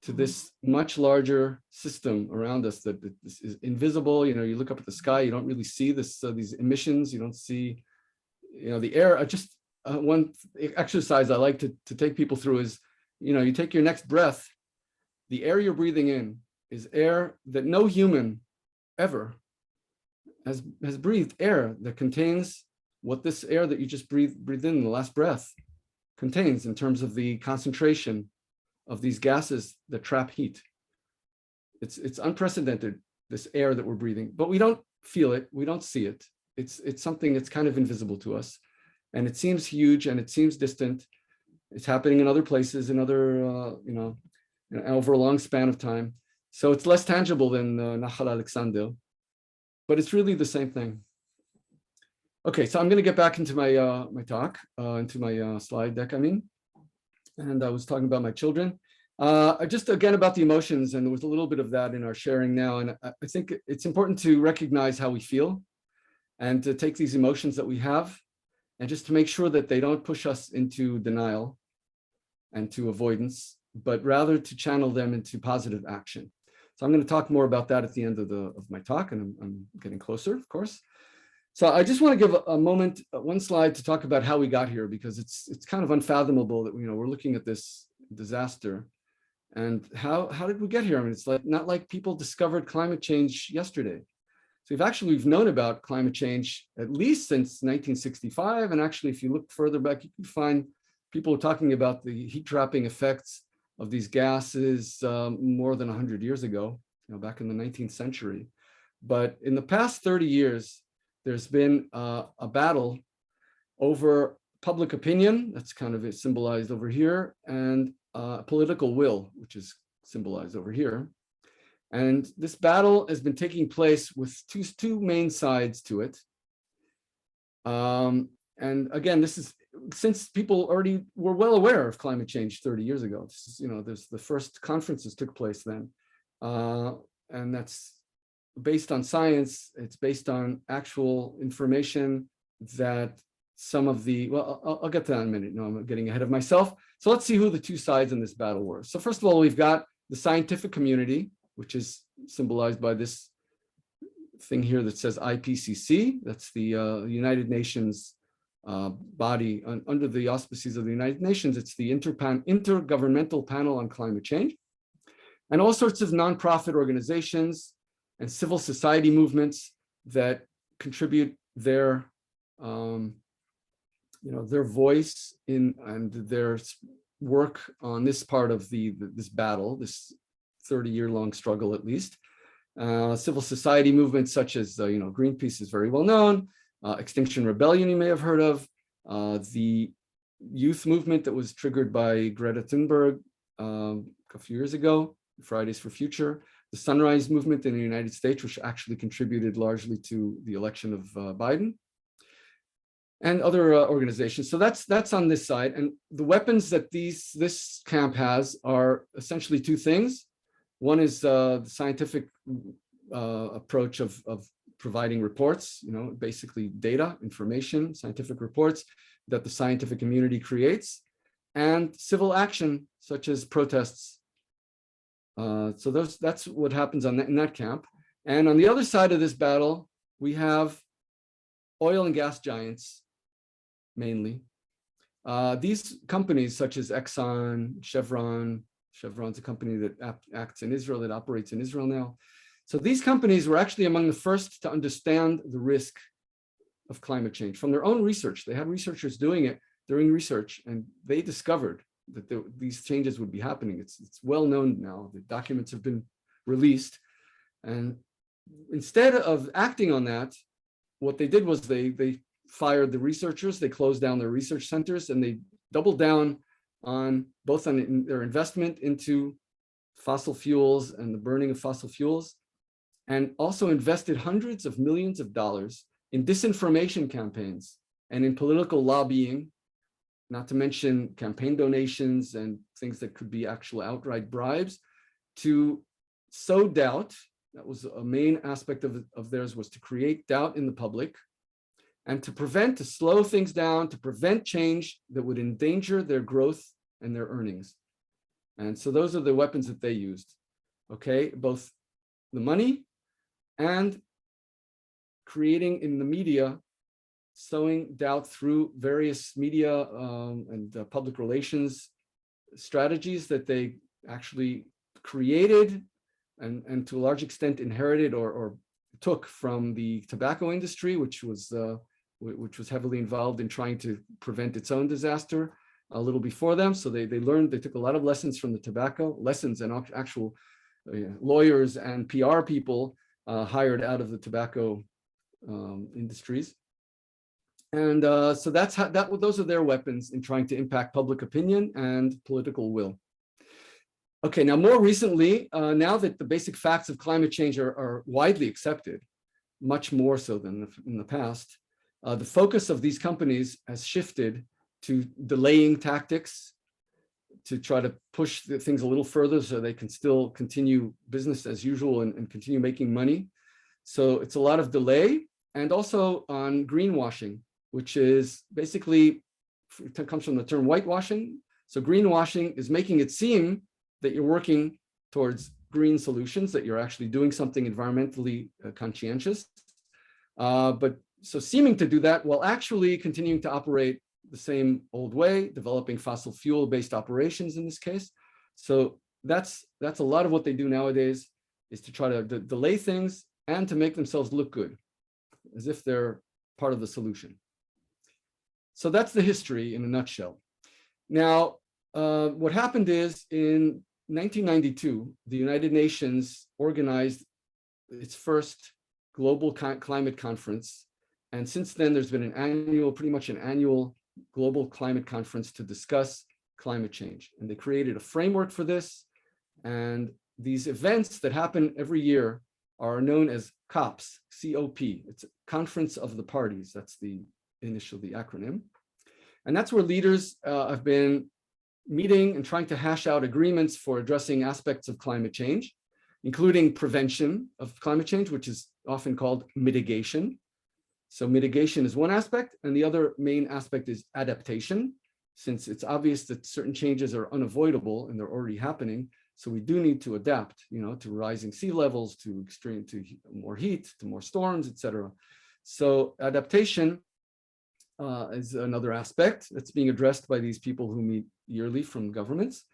to this much larger system around us that is invisible. You look up at the sky, you don't really see this, these emissions. You don't see, the air. Just one exercise I like to take people through is, you take your next breath, the air you're breathing in is air that no human ever has breathed, air that contains what this air that you just breathed in the last breath contains in terms of the concentration of these gases that trap heat. It's unprecedented, this air that we're breathing, but we don't feel it, we don't see it. It's something that's kind of invisible to us, and it seems huge and it seems distant. It's happening in other places, in other, over a long span of time. So it's less tangible than Nahal Alexander, but it's really the same thing. Okay, so I'm going to get back into my my talk, into my slide deck, and I was talking about my children. Just again about the emotions, and there was a little bit of that in our sharing now, and I think it's important to recognize how we feel and to take these emotions that we have and just to make sure that they don't push us into denial and to avoidance, but rather to channel them into positive action. So I'm going to talk more about that at the end of my talk, and I'm getting closer, of course. So I just want to give a moment, one slide to talk about how we got here, because it's kind of unfathomable that we're looking at this disaster, and how did we get here? It's not like people discovered climate change yesterday. So we've known about climate change at least since 1965, and actually, if you look further back, you can find people talking about the heat trapping effects of these gases more than 100 years ago, back in the 19th century. But in the past 30 years, there's been a battle over public opinion, that's kind of symbolized over here, and political will, which is symbolized over here. And this battle has been taking place with two main sides to it. And again, this is since people already were well aware of climate change 30 years ago. This is, there's the first conferences took place then. And that's based on science. It's based on actual information that some of the, well, I'll get to that in a minute. No, I'm getting ahead of myself. So let's see who the two sides in this battle were. So first of all, we've got the scientific community, which is symbolized by this thing here that says IPCC. That's the United Nations body under the auspices of the United Nations. It's the Intergovernmental Panel on Climate Change. And all sorts of nonprofit organizations and civil society movements that contribute their their voice in and their work on this part of this battle, this 30-year-long struggle at least. Civil society movements such as Greenpeace is very well known. Extinction Rebellion you may have heard of. The youth movement that was triggered by Greta Thunberg a few years ago, Fridays for Future. The Sunrise Movement in the United States, which actually contributed largely to the election of Biden, and other organizations. So that's on this side. And the weapons that this camp has are essentially two things. One is the scientific approach of providing reports, basically data, information, scientific reports that the scientific community creates, and civil action such as protests. So that's what happens in that camp. And on the other side of this battle, we have oil and gas giants, mainly. These companies such as Exxon, Chevron's a company that acts in Israel, that operates in Israel now. So these companies were actually among the first to understand the risk of climate change from their own research. They had researchers doing research, and they discovered that these changes would be happening. It's well known now. The documents have been released, and instead of acting on that, what they did was they fired the researchers, they closed down their research centers, and they doubled down on both on their investment into fossil fuels and the burning of fossil fuels, and also invested hundreds of millions of dollars in disinformation campaigns and in political lobbying, not to mention campaign donations and things that could be actual outright bribes, to sow doubt. That was a main aspect of theirs, was to create doubt in the public and to slow things down, to prevent change that would endanger their growth and their earnings. And so those are the weapons that they used, okay? Both the money and creating in the media, sowing doubt through various media and public relations strategies that they actually created and to a large extent inherited or took from the tobacco industry, which was heavily involved in trying to prevent its own disaster a little before them. So they took a lot of lessons from the tobacco, lessons and actual lawyers and PR people hired out of the tobacco industries. And so those are their weapons in trying to impact public opinion and political will. Okay, now more recently, now that the basic facts of climate change are widely accepted, much more so than in the past, the focus of these companies has shifted to delaying tactics to try to push things a little further so they can still continue business as usual and continue making money. So it's a lot of delay, and also on greenwashing, which is basically, it comes from the term whitewashing. So greenwashing is making it seem that you're working towards green solutions, that you're actually doing something environmentally conscientious. But so seeming to do that while actually continuing to operate the same old way, developing fossil fuel-based operations in this case. So that's a lot of what they do nowadays, is to try to delay things and to make themselves look good, as if they're part of the solution. So that's the history in a nutshell. Now, what happened is in 1992, the United Nations organized its first global climate conference. And since then, there's been pretty much an annual global climate conference to discuss climate change. And they created a framework for this. And these events that happen every year are known as COPs, C-O-P. It's a Conference of the Parties. That's the acronym. And that's where leaders have been meeting and trying to hash out agreements for addressing aspects of climate change, including prevention of climate change, which is often called mitigation. So mitigation is one aspect, and the other main aspect is adaptation, since it's obvious that certain changes are unavoidable and they're already happening. So we do need to adapt, to rising sea levels, to more heat, to more storms, etc. So adaptation is another aspect that's being addressed by these people who meet yearly from governments,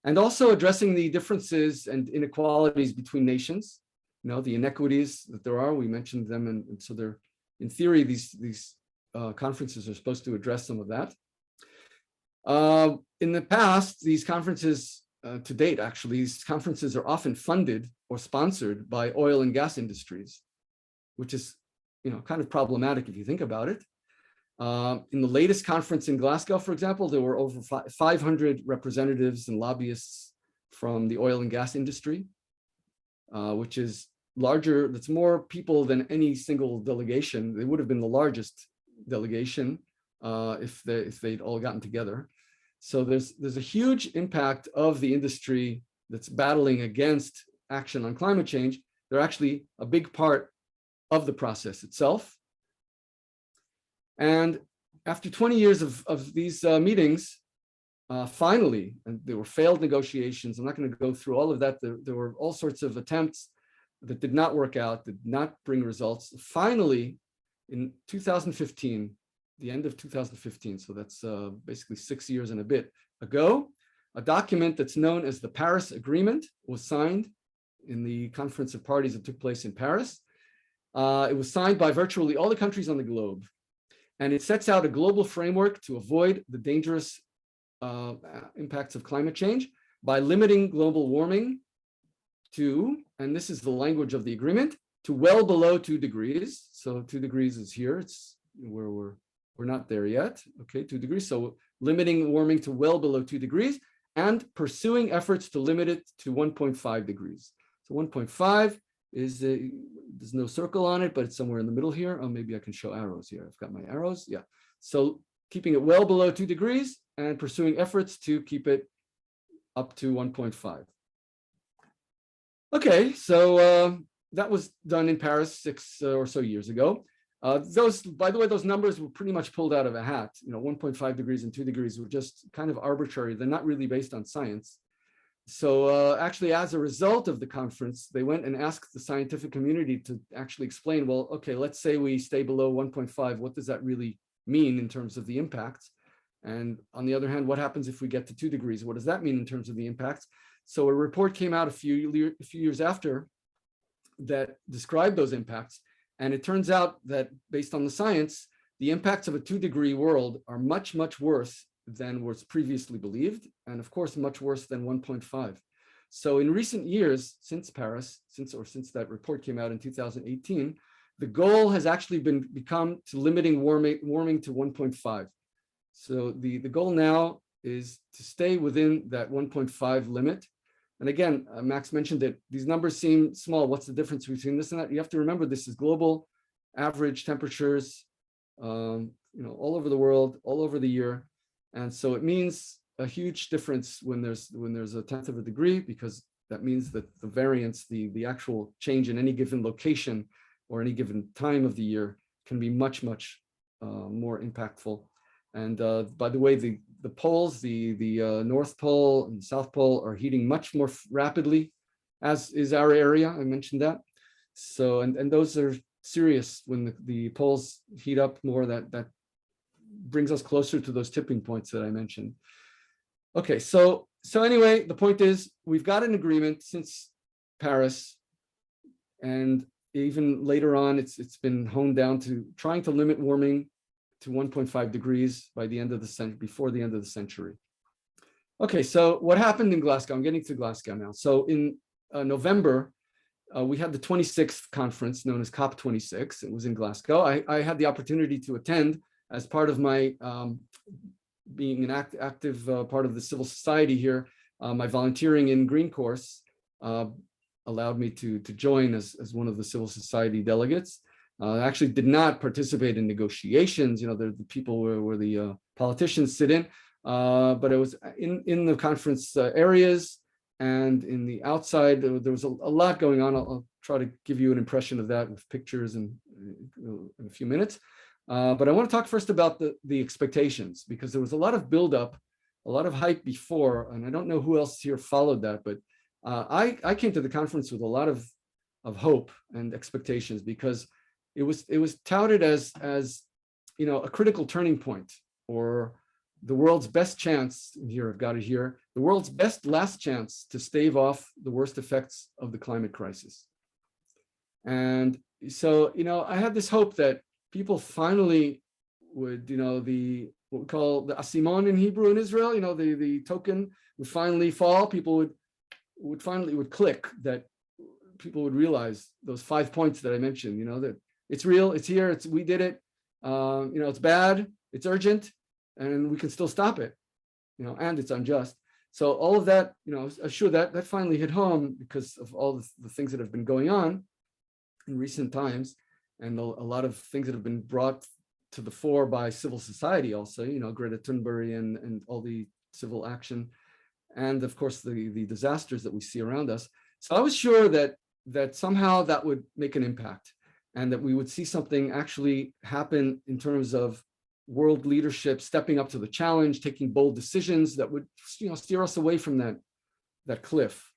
and also addressing the differences and inequalities between nations. The inequities that there are, we mentioned them, and so they're, in theory, these conferences are supposed to address some of that. In the past, these conferences, to date, actually, these conferences are often funded or sponsored by oil and gas industries, which is, kind of problematic if you think about it. In the latest conference in Glasgow, for example, there were over 500 representatives and lobbyists from the oil and gas industry, which is larger. That's more people than any single delegation. They would have been the largest delegation if they'd all gotten together. So there's a huge impact of the industry that's battling against action on climate change. They're actually a big part of the process itself. And after 20 years of these meetings, finally, and there were failed negotiations. I'm not going to go through all of that. There were all sorts of attempts that did not work out, did not bring results. Finally, in 2015, the end of 2015, so that's basically 6 years and a bit ago, a document that's known as the Paris Agreement was signed in the Conference of Parties that took place in Paris. It was signed by virtually all the countries on the globe. And it sets out a global framework to avoid the dangerous impacts of climate change by limiting global warming to, and this is the language of the agreement, to well below 2 degrees. So 2 degrees is here. It's where we're not there yet. Okay, 2 degrees. So limiting warming to well below 2 degrees and pursuing efforts to limit it to 1.5 degrees. So 1.5 is, there's no circle on it, but it's somewhere in the middle here. Oh, maybe I can show arrows here. I've got my arrows. Yeah. So keeping it well below 2 degrees and pursuing efforts to keep it up to 1.5. Okay, so that was done in Paris 6 or so years ago. Those, by the way, those numbers were pretty much pulled out of a hat. 1.5 degrees and 2 degrees were just kind of arbitrary. They're not really based on science. So actually, as a result of the conference, they went and asked the scientific community to actually explain, well, okay, let's say we stay below 1.5. What does that really mean in terms of the impacts? And on the other hand, what happens if we get to 2 degrees? What does that mean in terms of the impacts? So a report came out a few years after that described those impacts. And it turns out that based on the science, the impacts of a 2-degree world are much, much worse than was previously believed. And of course, much worse than 1.5. So in recent years, since Paris, since that report came out in 2018, the goal has actually become to limiting warming to 1.5. So the goal now is to stay within that 1.5 limit. And again, Max mentioned that these numbers seem small. What's the difference between this and that? You have to remember this is global average temperatures, all over the world, all over the year. And so it means a huge difference when there's a 1/10 of a degree, because that means that the variance, the actual change in any given location or any given time of the year can be much, much more impactful. And by the way, the poles, the North Pole and South Pole are heating much more rapidly, as is our area. I mentioned that. So, and those are serious when the poles heat up more. That brings us closer to those tipping points that I mentioned. Okay, so anyway, the point is we've got an agreement since Paris, and even later on, it's been honed down to trying to limit warming to 1.5 degrees by the end of the century, before the end of the century. Okay, so what happened in Glasgow? I'm getting to Glasgow now. So in November, we had the 26th conference known as COP26. It was in Glasgow. I had the opportunity to attend as part of my being an active part of the civil society here. My volunteering in Green course allowed me to join as one of the civil society delegates. I actually did not participate in negotiations. The people where the politicians sit in, but it was in the conference areas and in the outside. There was a lot going on. I'll try to give you an impression of that with pictures in a few minutes. But I want to talk first about the expectations, because there was a lot of buildup, a lot of hype before, and I don't know who else here followed that, but I came to the conference with a lot of hope and expectations, because it was touted as a critical turning point, or the world's best chance. Here, I've got it here. The world's best last chance to stave off the worst effects of the climate crisis. And so, I had this hope that people finally would, what we call the asimon in Hebrew in Israel, the token would finally fall. People would click, that people would realize those 5 points that I mentioned, that it's real, it's here, we did it, it's bad, it's urgent, and we can still stop it, and it's unjust. So all of that, I'm sure that finally hit home because of all the things that have been going on in recent times, and a lot of things that have been brought to the fore by civil society also, Greta Thunberg and all the civil action, and of course the disasters that we see around us. So I was sure that somehow that would make an impact, and that we would see something actually happen in terms of world leadership stepping up to the challenge, taking bold decisions that would steer us away from that cliff.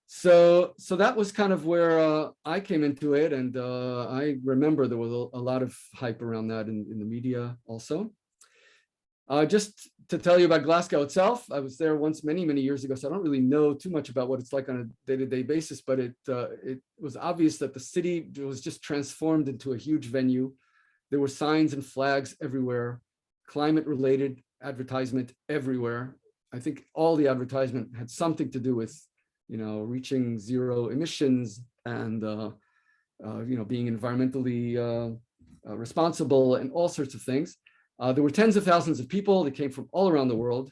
So that was kind of where I came into it, and I remember there was a lot of hype around that in the media also. Just to tell you about Glasgow itself, I was there once many, many years ago, so I don't really know too much about what it's like on a day-to-day basis, but it was obvious that the city was just transformed into a huge venue. There were signs and flags everywhere, climate-related advertisement everywhere. I think all the advertisement had something to do with, reaching zero emissions and being environmentally responsible and all sorts of things. There were tens of thousands of people that came from all around the world,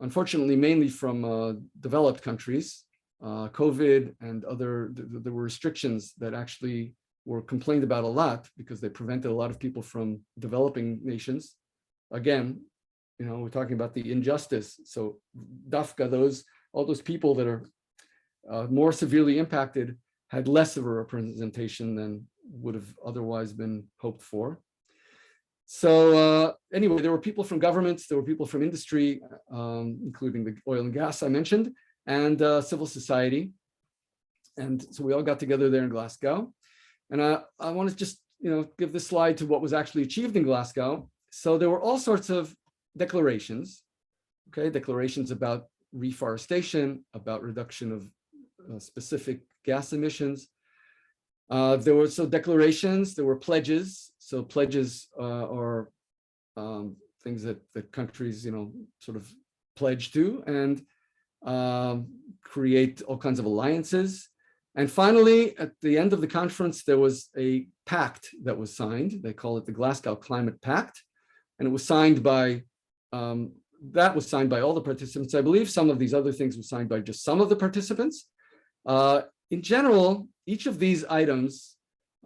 unfortunately, mainly from developed countries. COVID and there were restrictions that actually were complained about a lot because they prevented a lot of people from developing nations. Again, we're talking about the injustice. So Dafka, all those people that are more severely impacted had less of a representation than would have otherwise been hoped for. So anyway, there were people from governments, there were people from industry, including the oil and gas I mentioned, and civil society. And so we all got together there in Glasgow. And I want to just, give this slide to what was actually achieved in Glasgow. So there were all sorts of declarations, declarations about reforestation, about reduction of specific gas emissions. There were declarations, there were pledges. So pledges are things that countries, sort of pledge to and create all kinds of alliances. And finally, at the end of the conference, there was a pact that was signed. They call it the Glasgow Climate Pact. And it was signed by, all the participants. I believe some of these other things were signed by just some of the participants. In general, each of these items,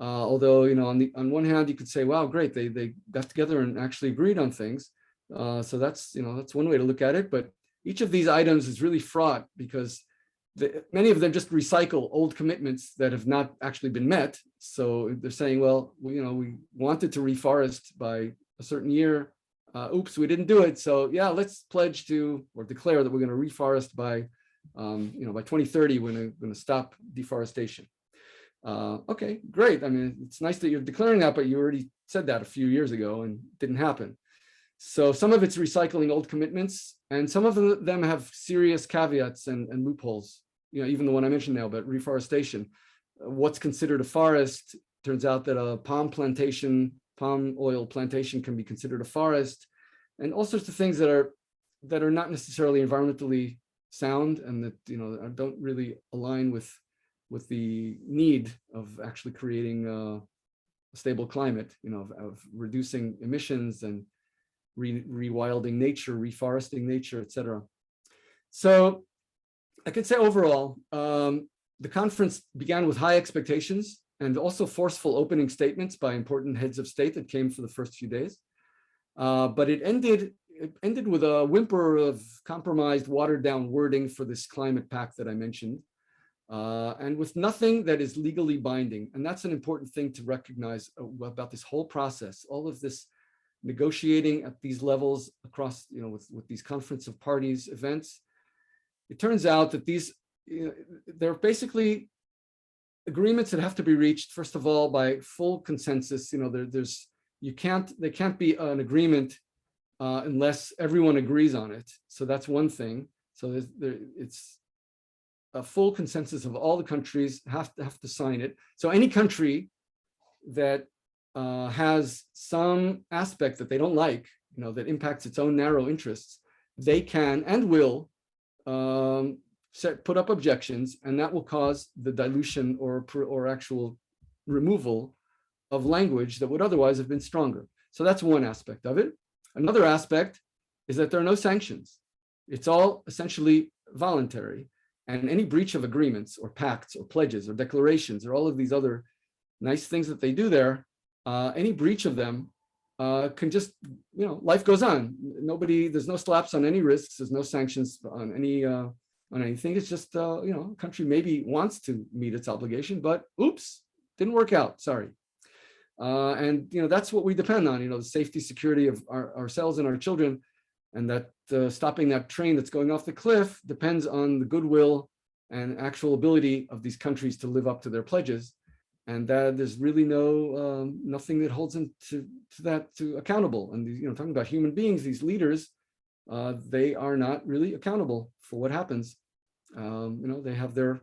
although, on one hand, you could say, wow, great, they got together and actually agreed on things. So that's one way to look at it. But each of these items is really fraught because many of them just recycle old commitments that have not actually been met. So they're saying, well, we wanted to reforest by a certain year. Oops, we didn't do it. So yeah, let's pledge to or declare that we're going to reforest by 2030, we're going to stop deforestation. Okay, great. I mean, it's nice that you're declaring that, but you already said that a few years ago and didn't happen. So some of it's recycling old commitments, and some of them have serious caveats and loopholes. Even the one I mentioned now about reforestation. What's considered a forest? Turns out that a palm oil plantation can be considered a forest, and all sorts of things that are not necessarily environmentally sound and that don't really align with the need of actually creating a stable climate, of reducing emissions and rewilding nature, reforesting nature, etc. So I could say overall, the conference began with high expectations and also forceful opening statements by important heads of state that came for the first few days. But it ended with a whimper of compromised, watered down wording for this climate pact that I mentioned, and with nothing that is legally binding. And that's an important thing to recognize about this whole process, all of this negotiating at these levels across, with these conference of parties events. It turns out that they're basically agreements that have to be reached, first of all, by full consensus. There can't be an agreement unless everyone agrees on it. So that's one thing. So it's a full consensus of all the countries have to sign it. So any country that has some aspect that they don't like, that impacts its own narrow interests, they can and will put up objections, and that will cause the dilution or actual removal of language that would otherwise have been stronger. So that's one aspect of it. Another aspect is that there are no sanctions. It's all essentially voluntary, and any breach of agreements or pacts or pledges or declarations or all of these other nice things that they do there, any breach of them can just, life goes on. There's no slaps on any risks. There's no sanctions on anything. It's just, a country maybe wants to meet its obligation, but oops, didn't work out. Sorry. And that's what we depend on. The safety, security of ourselves and our children, and that stopping that train that's going off the cliff depends on the goodwill and actual ability of these countries to live up to their pledges. And that there's really nothing that holds them to accountable. And talking about human beings, these leaders, they are not really accountable for what happens. They have their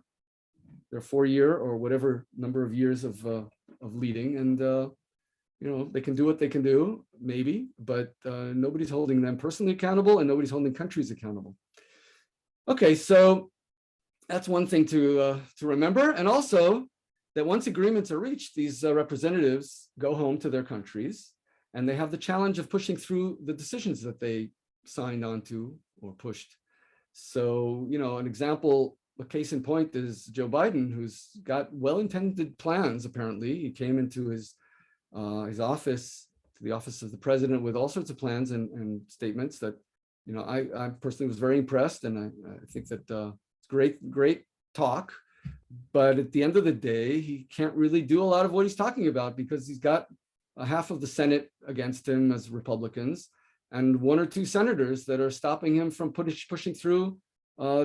4-year or whatever number of years of leading, and they can do what they can do, maybe, but nobody's holding them personally accountable, and nobody's holding countries accountable. Okay, so that's one thing to remember. And also, that once agreements are reached, these representatives go home to their countries, and they have the challenge of pushing through the decisions that they signed onto or pushed. So, an example, a case in point is Joe Biden, who's got well-intended plans, apparently. He came into his office, to the office of the president, with all sorts of plans and statements that, I personally was very impressed, and I think that it's great talk. But at the end of the day, he can't really do a lot of what he's talking about, because he's got half of the Senate against him as Republicans, and 1 or 2 senators that are stopping him from pushing through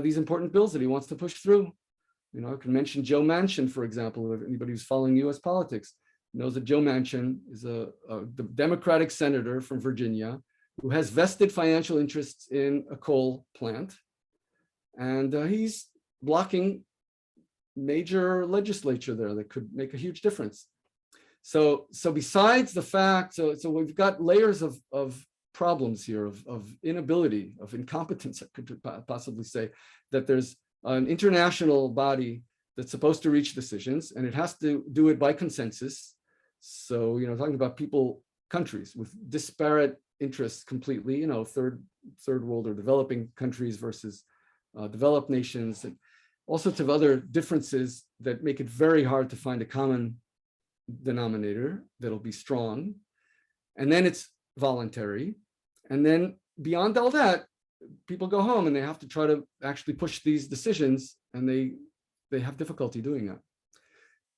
these important bills that he wants to push through. I can mention Joe Manchin, for example. If anybody who's following U.S. politics knows that Joe Manchin is a Democratic senator from Virginia who has vested financial interests in a coal plant, and he's blocking major legislature there that could make a huge difference. So besides the fact, so we've got layers of problems here, of inability, of incompetence, I could possibly say, that there's an international body that's supposed to reach decisions, and it has to do it by consensus. So, talking about countries with disparate interests completely, third world or developing countries versus developed nations, and all sorts of other differences that make it very hard to find a common denominator that'll be strong. And then it's voluntary. And then beyond all that, people go home and they have to try to actually push these decisions, and they have difficulty doing that.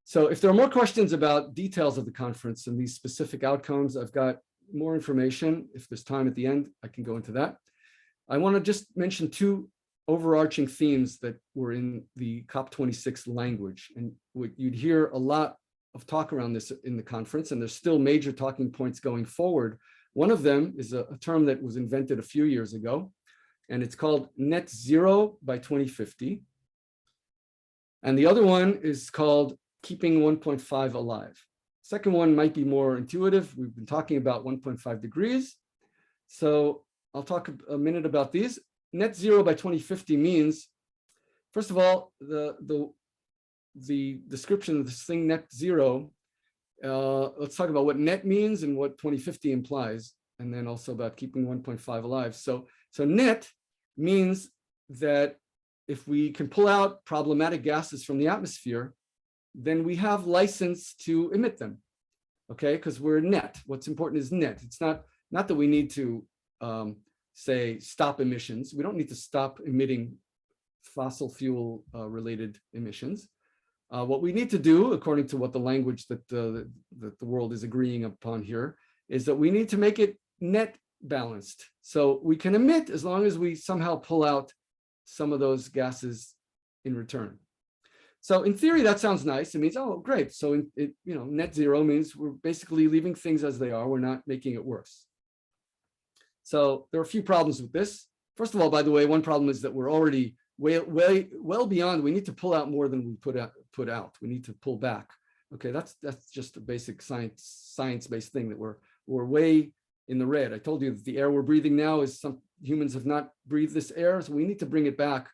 So if there are more questions about details of the conference and these specific outcomes, I've got more information. If there's time at the end, I can go into that. I want to just mention 2 overarching themes that were in the COP26 language. And you'd hear a lot of talk around this in the conference, and there's still major talking points going forward. One of them is a term that was invented a few years ago, and it's called net zero by 2050. And the other one is called keeping 1.5 alive. Second one might be more intuitive. We've been talking about 1.5 degrees. So I'll talk a minute about these. Net zero by 2050 means, first of all, the description of this thing, net zero. Let's talk about what net means and what 2050 implies, and then also about keeping 1.5 alive. So net means that if we can pull out problematic gases from the atmosphere, then we have license to emit them, okay? Because we're net. What's important is net. It's not that we need to say stop emissions. We don't need to stop emitting fossil fuel related emissions. What we need to do, according to what the language that the world is agreeing upon here, is that we need to make it net balanced. So we can emit as long as we somehow pull out some of those gases in return. So in theory, that sounds nice. It means, oh, great. So net zero means we're basically leaving things as they are. We're not making it worse. So there are a few problems with this. First of all, by the way, one problem is that we're already well beyond. We need to pull out more than we put out. We need to pull back. Okay, that's just a basic science-based thing that we're way in the red. I told you that the air we're breathing now is some humans have not breathed this air, so we need to bring it back.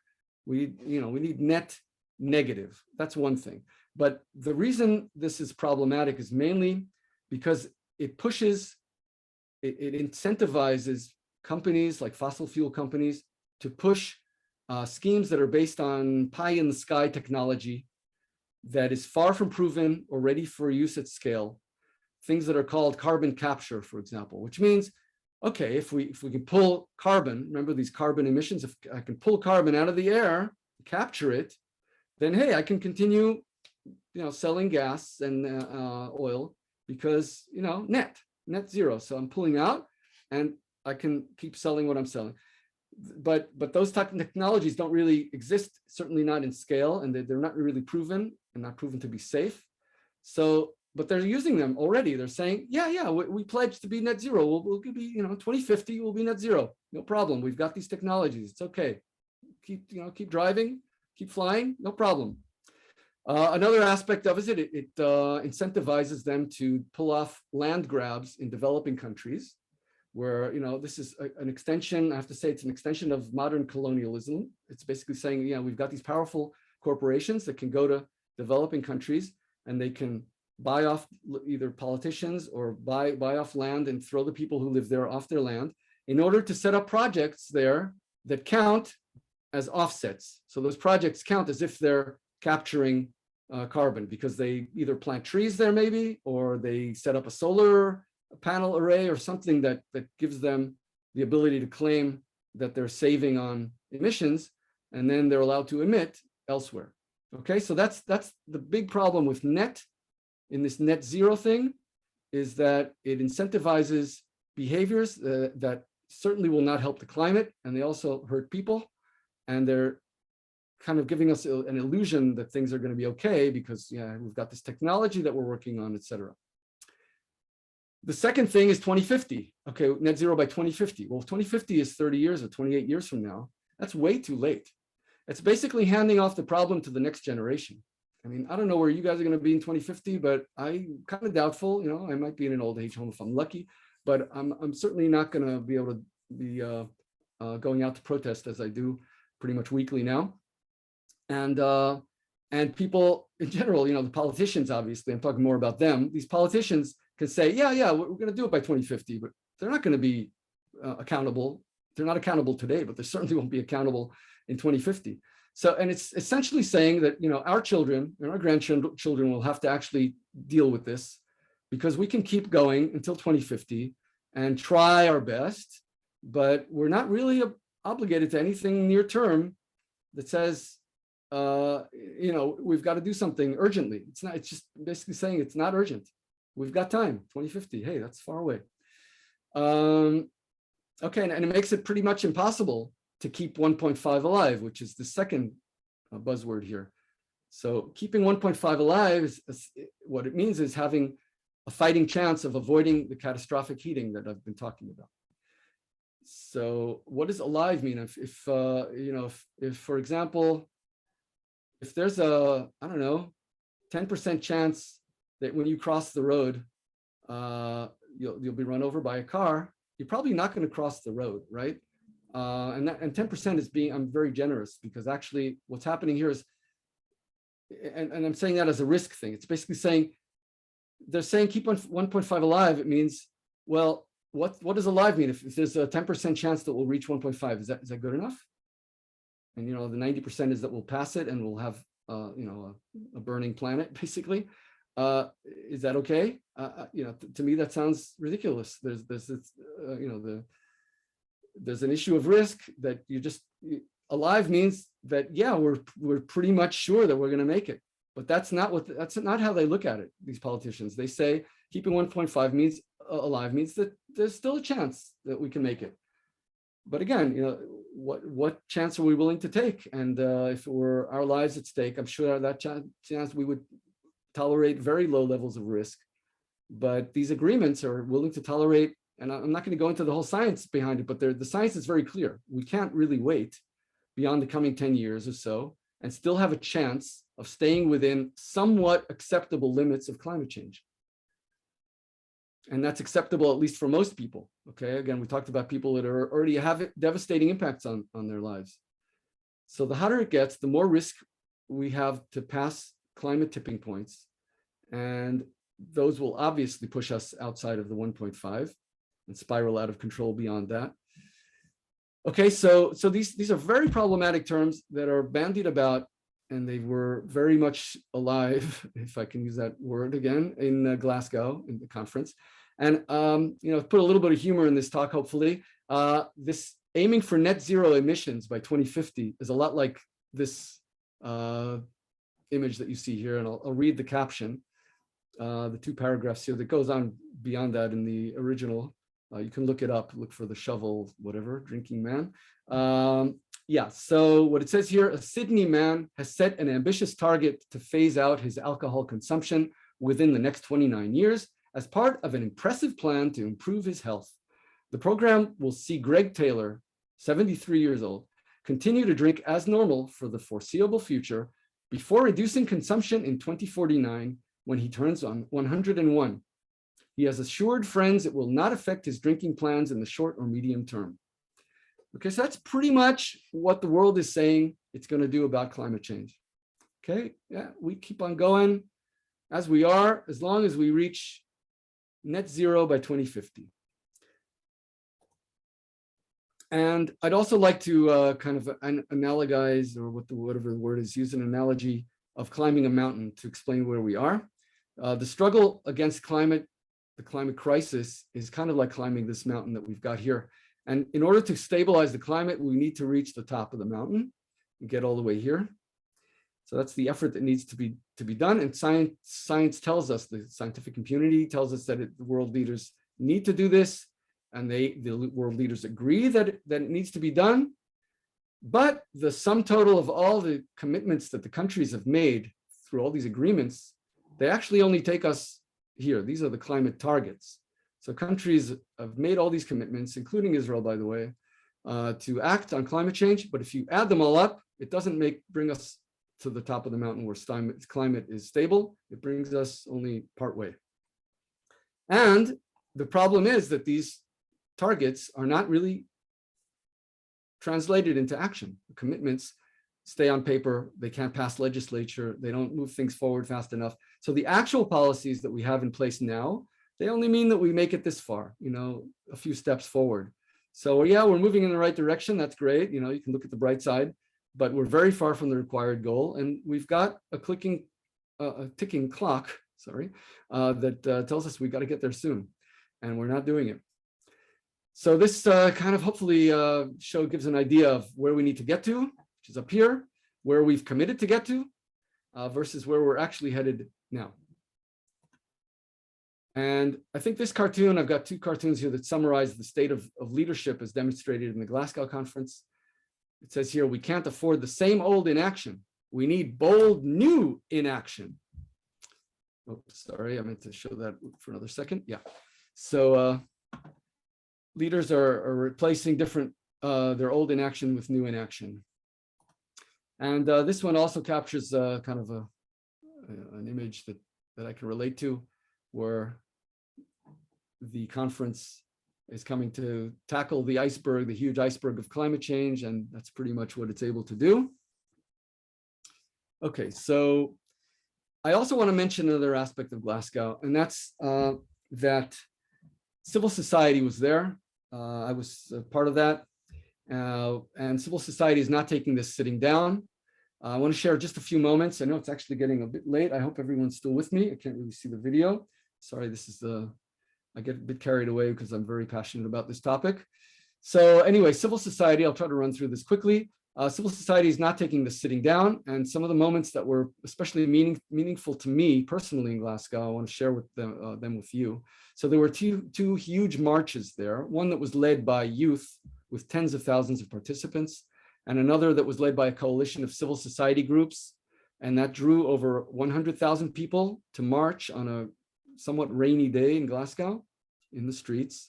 We need net negative. That's one thing. But the reason this is problematic is mainly because it incentivizes companies like fossil fuel companies to push schemes that are based on pie in the sky technology that is far from proven or ready for use at scale. Things that are called carbon capture, for example, which means, okay, if we can pull carbon, remember these carbon emissions, if I can pull carbon out of the air, capture it, then hey, I can continue, selling gas and oil because, net zero. So I'm pulling out and I can keep selling what I'm selling. But those technologies don't really exist, certainly not in scale, and they're not really proven and not proven to be safe. So, but they're using them already. They're saying, yeah, we pledge to be net zero. We'll be, 2050, we'll be net zero. No problem. We've got these technologies. It's okay. Keep driving, keep flying, no problem. Another aspect of it, it incentivizes them to pull off land grabs in developing countries, where this is an extension. I have to say it's an extension of modern colonialism. It's basically saying, we've got these powerful corporations that can go to developing countries and they can buy off either politicians or buy off land and throw the people who live there off their land in order to set up projects there that count as offsets. So those projects count as if they're capturing carbon, because they either plant trees there maybe, or they set up a solar panel array or something that gives them the ability to claim that they're saving on emissions, and then they're allowed to emit elsewhere. Okay, so that's the big problem with net in this net zero thing, is that it incentivizes behaviors that certainly will not help the climate, and they also hurt people, and they're kind of giving us an illusion that things are going to be okay because, yeah, we've got this technology that we're working on, etc. The second thing is 2050. Okay, net zero by 2050. Well, 2050 is 30 years or 28 years from now. That's way too late. It's basically handing off the problem to the next generation. I mean, I don't know where you guys are going to be in 2050, but I'm kind of doubtful. You know, I might be in an old age home if I'm lucky, but I'm certainly not going to be able to be going out to protest as I do pretty much weekly now. And people in general, you know, the politicians, obviously, I'm talking more about them. These politicians can say, yeah, we're going to do it by 2050, but they're not going to be accountable. They're not accountable today, but they certainly won't be accountable in 2050. So, and it's essentially saying that, you know, our children and our grandchildren will have to actually deal with this, because we can keep going until 2050 and try our best, but we're not really obligated to anything near term that says, you know, we've got to do something urgently. It's not, it's just basically saying it's not urgent. We've got time, 2050. Hey, that's far away. Okay, and it makes it pretty much impossible to keep 1.5 alive, which is the second buzzword here. So keeping 1.5 alive is what it means is having a fighting chance of avoiding the catastrophic heating that I've been talking about. So what does alive mean? If you know, if for example, if there's a, I don't know, 10% chance that when you cross the road, you'll be run over by a car, you're probably not going to cross the road, right? And 10% is being, I'm very generous, because actually what's happening here is, and I'm saying that as a risk thing. It's basically saying, they're saying keep 1.5 alive. It means, well, what does alive mean? If there's a 10% chance that we'll reach 1.5, is that good enough? And, you know, the 90% is that we'll pass it and we'll have, you know, a burning planet, basically. Is that okay? You know, to me, that sounds ridiculous. There's this, you know, there's an issue of risk that alive means that, yeah, we're pretty much sure that we're going to make it. But that's not how they look at it, these politicians. They say keeping 1.5 means alive means that there's still a chance that we can make it. But again, you know, what chance are we willing to take? And if it were our lives at stake, I'm sure that chance we would tolerate very low levels of risk. But these agreements are willing to tolerate, and I'm not going to go into the whole science behind it, but the science is very clear. We can't really wait beyond the coming 10 years or so and still have a chance of staying within somewhat acceptable limits of climate change. And that's acceptable, at least for most people. Okay, again, we talked about people that are already have devastating impacts on their lives. So the hotter it gets, the more risk we have to pass climate tipping points. And those will obviously push us outside of the 1.5 and spiral out of control beyond that. Okay, so these are very problematic terms that are bandied about, and they were very much alive, if I can use that word again, in Glasgow in the conference. And you know, put a little bit of humor in this talk, hopefully. This aiming for net zero emissions by 2050 is a lot like this image that you see here, and I'll read the caption, the 2 paragraphs here that goes on beyond that in the original. You can look it up, look for the shovel, whatever, drinking man. Yeah, so what it says here, a Sydney man has set an ambitious target to phase out his alcohol consumption within the next 29 years as part of an impressive plan to improve his health. The program will see Greg Taylor, 73 years old, continue to drink as normal for the foreseeable future before reducing consumption in 2049 when he turns on 101. He has assured friends it will not affect his drinking plans in the short or medium term. Okay, so that's pretty much what the world is saying it's going to do about climate change. Okay, yeah, we keep on going. as we are, as long as we reach net zero by 2050. And I'd also like to kind of analogize, or whatever the word is, use an analogy of climbing a mountain to explain where we are. The struggle against the climate crisis, is kind of like climbing this mountain that we've got here. And in order to stabilize the climate, we need to reach the top of the mountain and get all the way here. So that's the effort that needs to be done. And science tells us, the scientific community tells us that the world leaders need to do this. And the world leaders agree that it needs to be done. But the sum total of all the commitments that the countries have made through all these agreements, they actually only take us here. These are the climate targets. So countries have made all these commitments, including Israel, by the way, to act on climate change. But if you add them all up, it doesn't bring us to the top of the mountain where climate is stable. It brings us only partway. And the problem is that these targets are not really translated into action. The commitments stay on paper. They can't pass legislature. They don't move things forward fast enough. So the actual policies that we have in place now, they only mean that we make it this far, a few steps forward. So yeah, we're moving in the right direction. That's great. You can look at the bright side, but we're very far from the required goal. And we've got a ticking clock, that tells us we got to get there soon. And we're not doing it. So this kind of hopefully gives an idea of where we need to get to, which is up here, where we've committed to get to, versus where we're actually headed now. And I think this cartoon, I've got two cartoons here that summarize the state of leadership as demonstrated in the Glasgow conference. It says here, we can't afford the same old inaction. We need bold new inaction. Oh, sorry, I meant to show that for another second. Yeah. So leaders are replacing their old inaction with new inaction. And this one also captures kind of an image that I can relate to, where the conference is coming to tackle the huge iceberg of climate change, and that's pretty much what it's able to do. Okay, so I also want to mention another aspect of Glasgow, and that's that civil society was there. I was a part of that, and civil society is not taking this sitting down. I want to share just a few moments. I know it's actually getting a bit late. I hope everyone's still with me. I can't really see the video. Sorry, I get a bit carried away because I'm very passionate about this topic. So anyway, civil society, I'll try to run through this quickly. Civil society is not taking this sitting down, and some of the moments that were especially meaningful to me personally in Glasgow, I want to share with them with you. So there were two huge marches there, one that was led by youth with tens of thousands of participants, and another that was led by a coalition of civil society groups, and that drew over 100,000 people to march on a somewhat rainy day in Glasgow in the streets.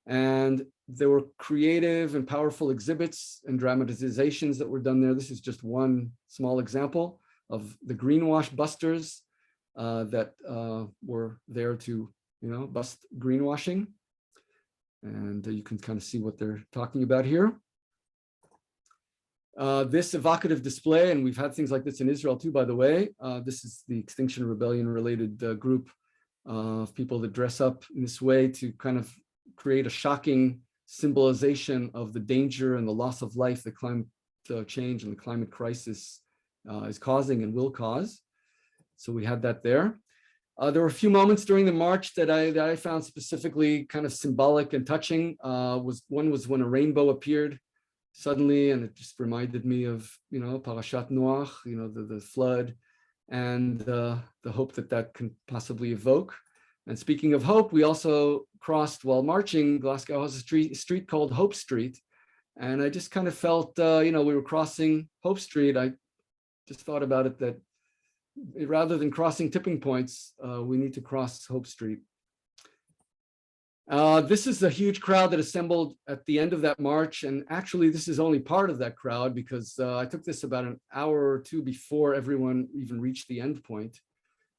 And there were creative and powerful exhibits and dramatizations that were done there. This is just one small example of the greenwash busters that were there to, bust greenwashing. And you can kind of see what they're talking about here. This evocative display, and we've had things like this in Israel too, by the way. This is the Extinction Rebellion related group of people that dress up in this way to kind of create a shocking symbolization of the danger and the loss of life that climate change and the climate crisis is causing and will cause. So we had that there. There were a few moments during the march that I found specifically kind of symbolic and touching. One was when a rainbow appeared suddenly, and it just reminded me of, Parashat Noach, the flood, and the hope that can possibly evoke. And speaking of hope, we also crossed, while marching, Glasgow has a street called Hope Street. And I just kind of felt, we were crossing Hope Street. I just thought about it that rather than crossing tipping points, we need to cross Hope Street. This is a huge crowd that assembled at the end of that march. And actually, this is only part of that crowd because I took this about an hour or two before everyone even reached the end point.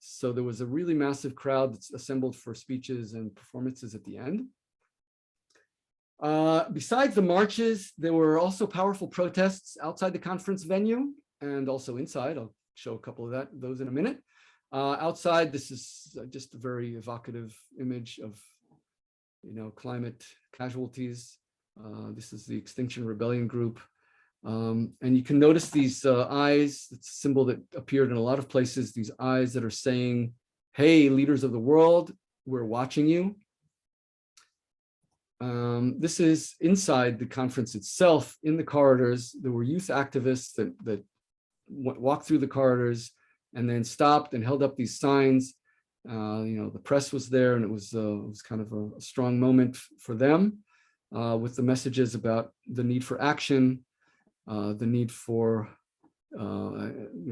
So there was a really massive crowd that's assembled for speeches and performances at the end. Besides the marches, there were also powerful protests outside the conference venue and also inside. I'll show a couple of those in a minute. Outside, this is just a very evocative image of, climate casualties. This is the Extinction Rebellion group. And you can notice these eyes. It's a symbol that appeared in a lot of places, these eyes that are saying, hey, leaders of the world, we're watching you. This is inside the conference itself, in the corridors. There were youth activists that walked through the corridors and then stopped and held up these signs. The press was there, and it was kind of a strong moment for them, with the messages about the need for action, the need for,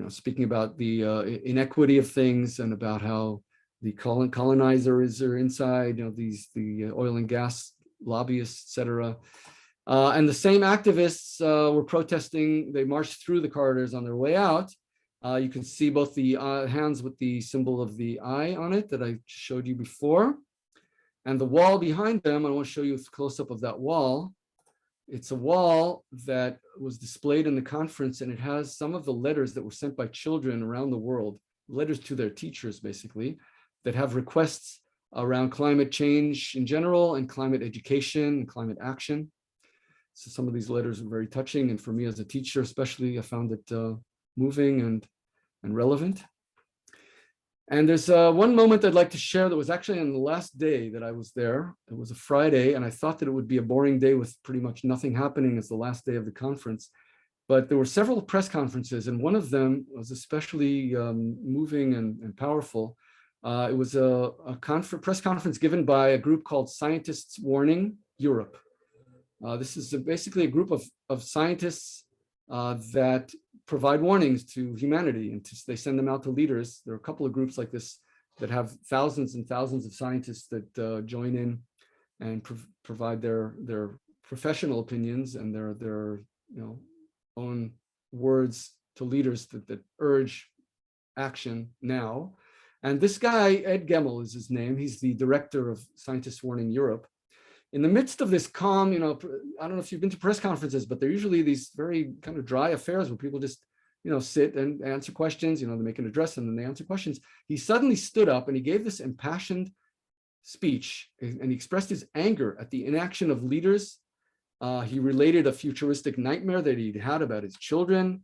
speaking about the inequity of things, and about how the colonizers are inside, the oil and gas lobbyists, etc. And the same activists were protesting. They marched through the corridors on their way out. You can see both the hands with the symbol of the eye on it that I showed you before. And the wall behind them, I want to show you a close-up of that wall. It's a wall that was displayed in the conference, and it has some of the letters that were sent by children around the world, letters to their teachers, basically, that have requests around climate change in general and climate education and climate action. So some of these letters are very touching, and for me as a teacher especially, I found it moving and relevant. And there's one moment I'd like to share that was actually on the last day that I was there. It was a Friday, and I thought that it would be a boring day with pretty much nothing happening as the last day of the conference. But there were several press conferences, and one of them was especially moving and powerful. It was a press conference given by a group called Scientists Warning Europe. This is basically a group of scientists that provide warnings to humanity, and they send them out to leaders. There are a couple of groups like this that have thousands and thousands of scientists that join in and provide their professional opinions and their own words to leaders that urge action now. And this guy, Ed Gemmell is his name. He's the director of Scientists Warning Europe. In the midst of this calm, I don't know if you've been to press conferences, but they're usually these very kind of dry affairs where people just, sit and answer questions, they make an address and then they answer questions. He suddenly stood up and he gave this impassioned speech, and he expressed his anger at the inaction of leaders. He related a futuristic nightmare that he'd had about his children,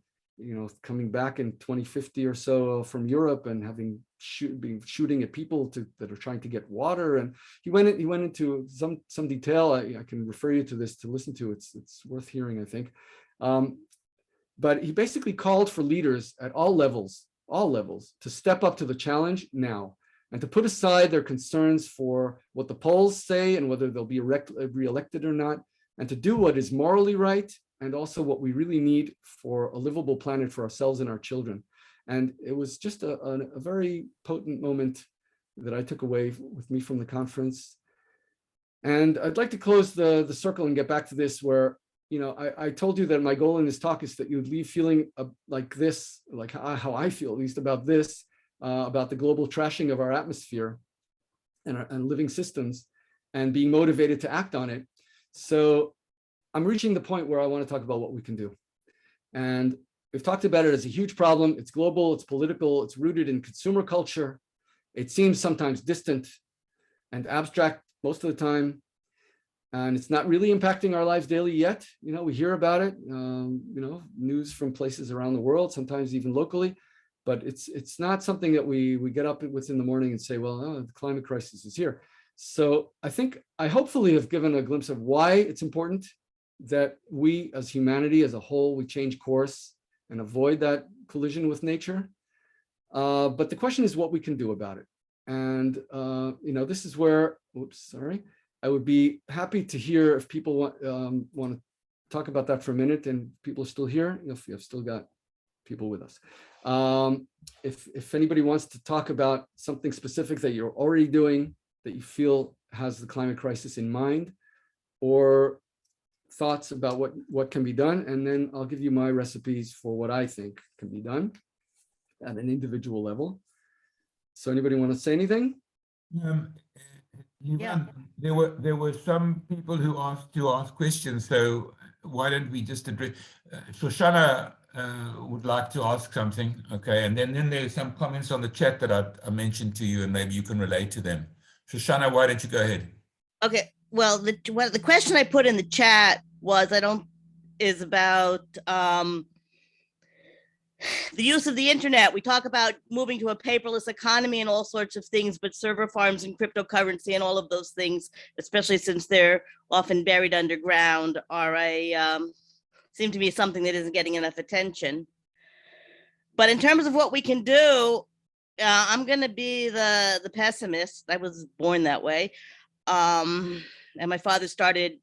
coming back in 2050 or so from Europe and having shooting at people that are trying to get water. And he went into some detail. I can refer you to this to listen to. It's worth hearing, I think. But he basically called for leaders at all levels, to step up to the challenge now and to put aside their concerns for what the polls say and whether they'll be reelected or not, and to do what is morally right and also what we really need for a livable planet for ourselves and our children. And it was just a very potent moment that I took away with me from the conference. And I'd like to close the circle and get back to this, where, I told you that my goal in this talk is that you would leave feeling like this, like how I feel, at least about this, about the global trashing of our atmosphere and living systems, and being motivated to act on it. So I'm reaching the point where I want to talk about what we can do. And we've talked about it as a huge problem. It's global, it's political, it's rooted in consumer culture. It seems sometimes distant and abstract most of the time. And it's not really impacting our lives daily yet. We hear about it, news from places around the world, sometimes even locally, but it's not something that we get up with in the morning and say, well, the climate crisis is here. So I hopefully have given a glimpse of why it's important that we as humanity as a whole, we change course and avoid that collision with nature. But the question is what we can do about it. And, this is where, I would be happy to hear if people want to talk about that for a minute, and people are still here, if you have still got people with us. If anybody wants to talk about something specific that you're already doing that you feel has the climate crisis in mind, or thoughts about what can be done, and then I'll give you my recipes for what I think can be done at an individual level. So anybody want to say anything? Yeah. There were some people who asked to ask questions, so why don't we just address? Shoshana would like to ask something. Okay, and then there's some comments on the chat that I mentioned to you, and maybe you can relate to them. Shoshana, why don't you go ahead? Okay. Well, the question I put in the chat was is about the use of the internet. We talk about moving to a paperless economy and all sorts of things, but server farms and cryptocurrency and all of those things, especially since they're often buried underground, are seem to be something that isn't getting enough attention. But in terms of what we can do, I'm going to be the pessimist. I was born that way. And my father started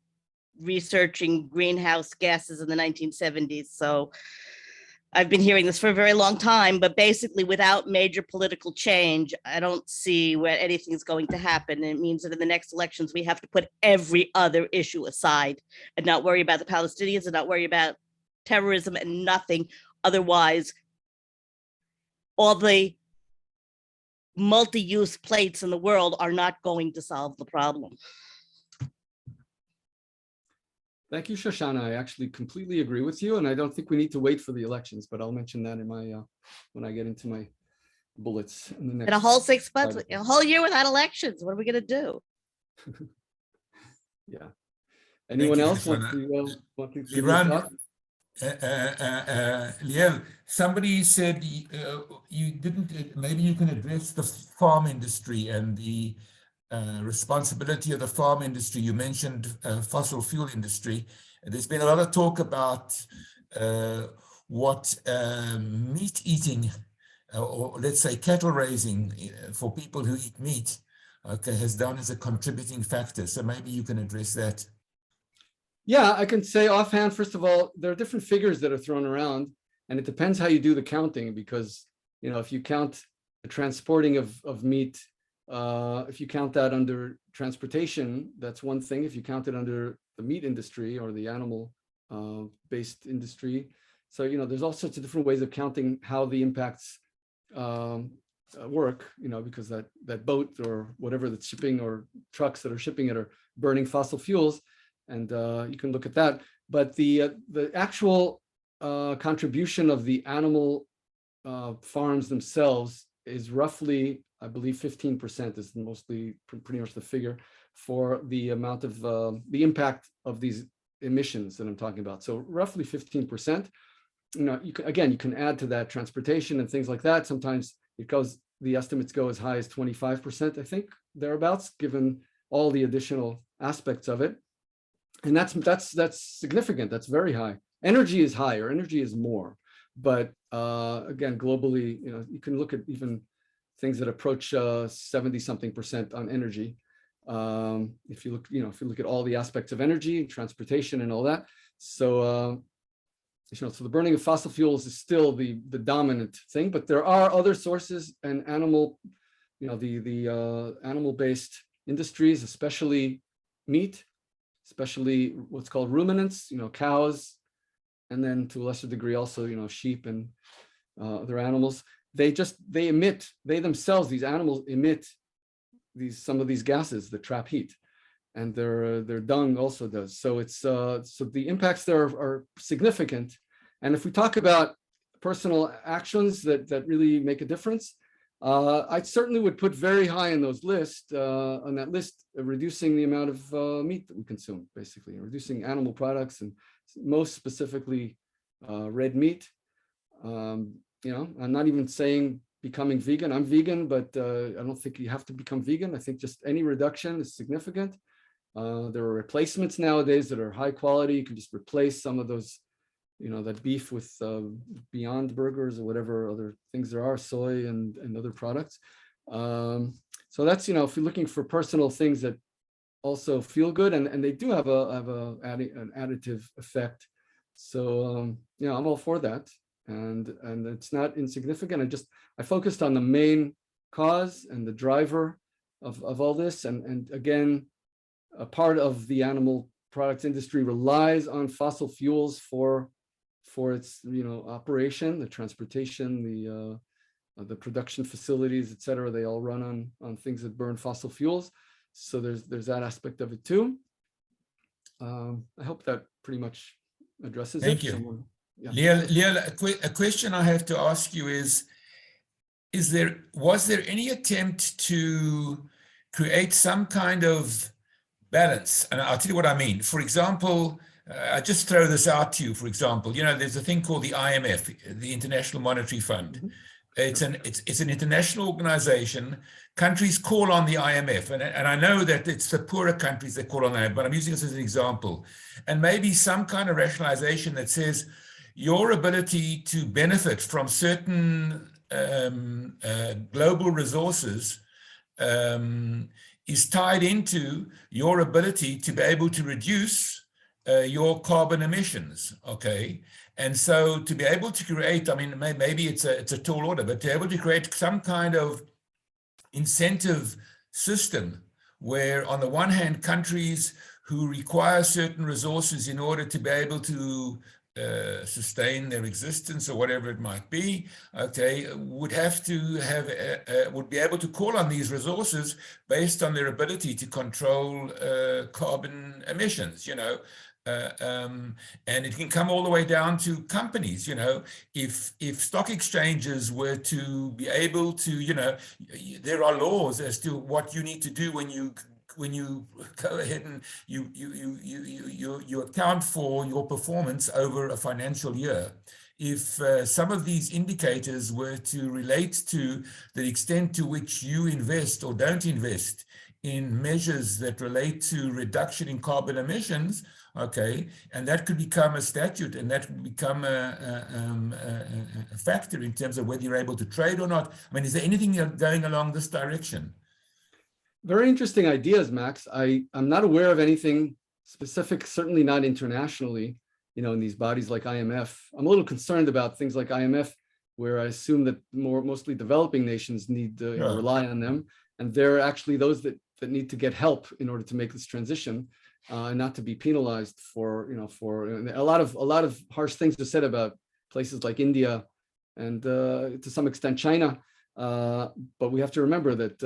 researching greenhouse gases in the 1970s. So I've been hearing this for a very long time, but basically without major political change, I don't see where anything's going to happen. And it means that in the next elections, we have to put every other issue aside and not worry about the Palestinians and not worry about terrorism and nothing. Otherwise, all the multi-use plates in the world are not going to solve the problem. Thank you, Shoshana. I actually completely agree with you, and I don't think we need to wait for the elections, but I'll mention that in my when I get into my bullets in the next. In a whole 6 months, a whole year without elections, what are we going to do? Yeah. Anyone you, else want Shoshana. to Liran, Liel, somebody said you didn't, maybe you can address the farm industry and the responsibility of the farm industry. You mentioned fossil fuel industry. There's been a lot of talk about what meat eating, or let's say cattle raising for people who eat meat, okay, has done as a contributing factor. So maybe you can address that. Yeah, I can say offhand, first of all, there are different figures that are thrown around, and it depends how you do the counting, because, you know, if you count the transporting of meat, if you count that under transportation, that's one thing. If you count it under the meat industry or the animal based industry. So, you know, there's all sorts of different ways of counting how the impacts work, you know, because that boat or whatever that's shipping, or trucks that are shipping it, are burning fossil fuels. And you can look at that. But the actual contribution of the animal farms themselves is roughly, I believe 15% is mostly pretty much the figure for the amount of the impact of these emissions that I'm talking about. So roughly 15%. You know, you can add to that transportation and things like that. Sometimes the estimates go as high as 25%, I think, thereabouts, given all the additional aspects of it. And that's significant. That's very high. Energy is higher. Energy is more. But again, globally, you know, you can look at even things that approach 70-something% on energy. If you look at all the aspects of energy, transportation, and all that. So you know, so the burning of fossil fuels is still the dominant thing. But there are other sources, and animal, you know, the animal-based industries, especially meat, especially what's called ruminants, you know, cows, and then to a lesser degree also, you know, sheep and other animals. They themselves, these animals emit some of these gases that trap heat, and their dung also does. So it's so the impacts there are significant. And if we talk about personal actions that really make a difference, I certainly would put very high on those lists, on that list, reducing the amount of meat that we consume, basically, reducing animal products, and most specifically red meat. You know, I'm not even saying becoming vegan. I'm vegan, but I don't think you have to become vegan. I think just any reduction is significant. There are replacements nowadays that are high quality. You can just replace some of those, you know, that beef with Beyond Burgers or whatever other things there are, soy and other products. So that's, you know, if you're looking for personal things that also feel good, and they do have an additive effect. So you know, I'm all for that, and it's not insignificant. I focused on the main cause and the driver of all this, and again, a part of the animal products industry relies on fossil fuels for its, you know, operation, the transportation, the production facilities, et cetera. They all run on things that burn fossil fuels. So there's that aspect of it too. I hope that pretty much addresses it. Thank you. Someone Yeah. Liel, a question I have to ask you is was there any attempt to create some kind of balance? And I'll tell you what I mean. For example, I just throw this out to you. For example, there's a thing called the IMF, the International Monetary Fund. Mhm. It's an international organization. Countries call on the IMF, and I know that it's the poorer countries that call on the IMF, but I'm using this as an example. And maybe some kind of rationalization that says your ability to benefit from certain global resources is tied into your ability to be able to reduce your carbon emissions, okay? And so to be able to create, I mean, maybe it's a tall order, but to be able to create some kind of incentive system where on the one hand, countries who require certain resources in order to be able to sustain their existence or whatever it might be, okay, would have to have, would be able to call on these resources based on their ability to control carbon emissions, and it can come all the way down to companies, if stock exchanges were to be able to, there are laws as to what you need to do when you go ahead and you account for your performance over a financial year. If some of these indicators were to relate to the extent to which you invest or don't invest in measures that relate to reduction in carbon emissions, okay, and that could become a statute, and that could become a factor in terms of whether you're able to trade or not. I mean, is there anything going along this direction? Very interesting ideas, Max. I'm not aware of anything specific, certainly not internationally, in these bodies like IMF. I'm a little concerned about things like IMF, where I assume that mostly developing nations need to rely on them. And they're actually those that need to get help in order to make this transition, and not to be penalized for a lot of harsh things are said about places like India and to some extent China. But we have to remember that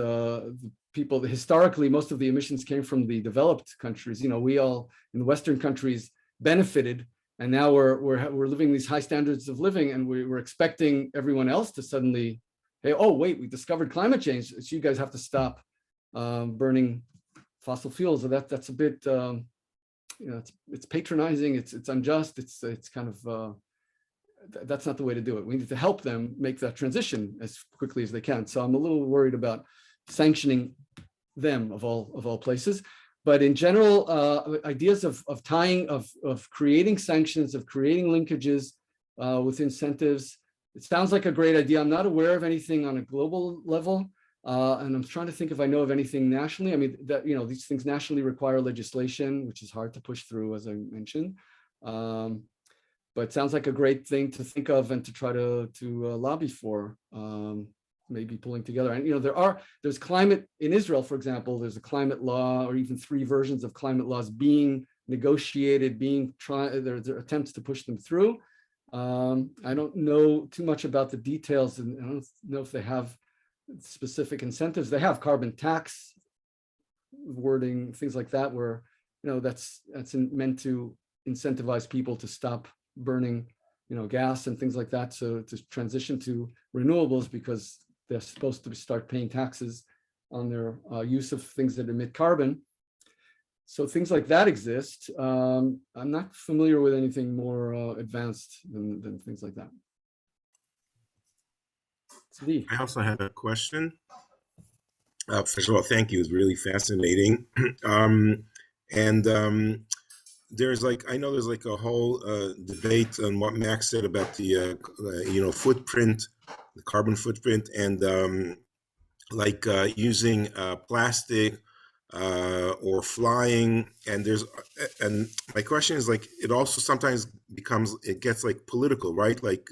people historically, most of the emissions came from the developed countries. We all in the Western countries benefited, and now we're living these high standards of living, and we're expecting everyone else to suddenly, hey, oh wait, we discovered climate change, so you guys have to stop burning fossil fuels. So that's a bit, it's patronizing, it's unjust, it's kind of that's not the way to do it. We need to help them make that transition as quickly as they can. So I'm a little worried about sanctioning them of all places. But in general, ideas of creating sanctions, of creating linkages with incentives, it sounds like a great idea. I'm not aware of anything on a global level, and I'm trying to think if I know of anything nationally. I mean, that these things nationally require legislation, which is hard to push through, as I mentioned. But it sounds like a great thing to think of and to try to lobby for. Maybe pulling together. And there's climate in Israel, for example. There's a climate law, or even 3 versions of climate laws being negotiated, there are attempts to push them through. I don't know too much about the details, and I don't know if they have specific incentives. They have carbon tax wording, things like that, where that's meant to incentivize people to stop burning gas and things like that, so to transition to renewables, because they're supposed to start paying taxes on their use of things that emit carbon. So things like that exist. I'm not familiar with anything more advanced than things like that. Tzvi. I also had a question. First of all, thank you. It's really fascinating. There's I know there's a whole debate on what Max said about the footprint, the carbon footprint, and using plastic or flying. And my question is it also sometimes gets political, right? Like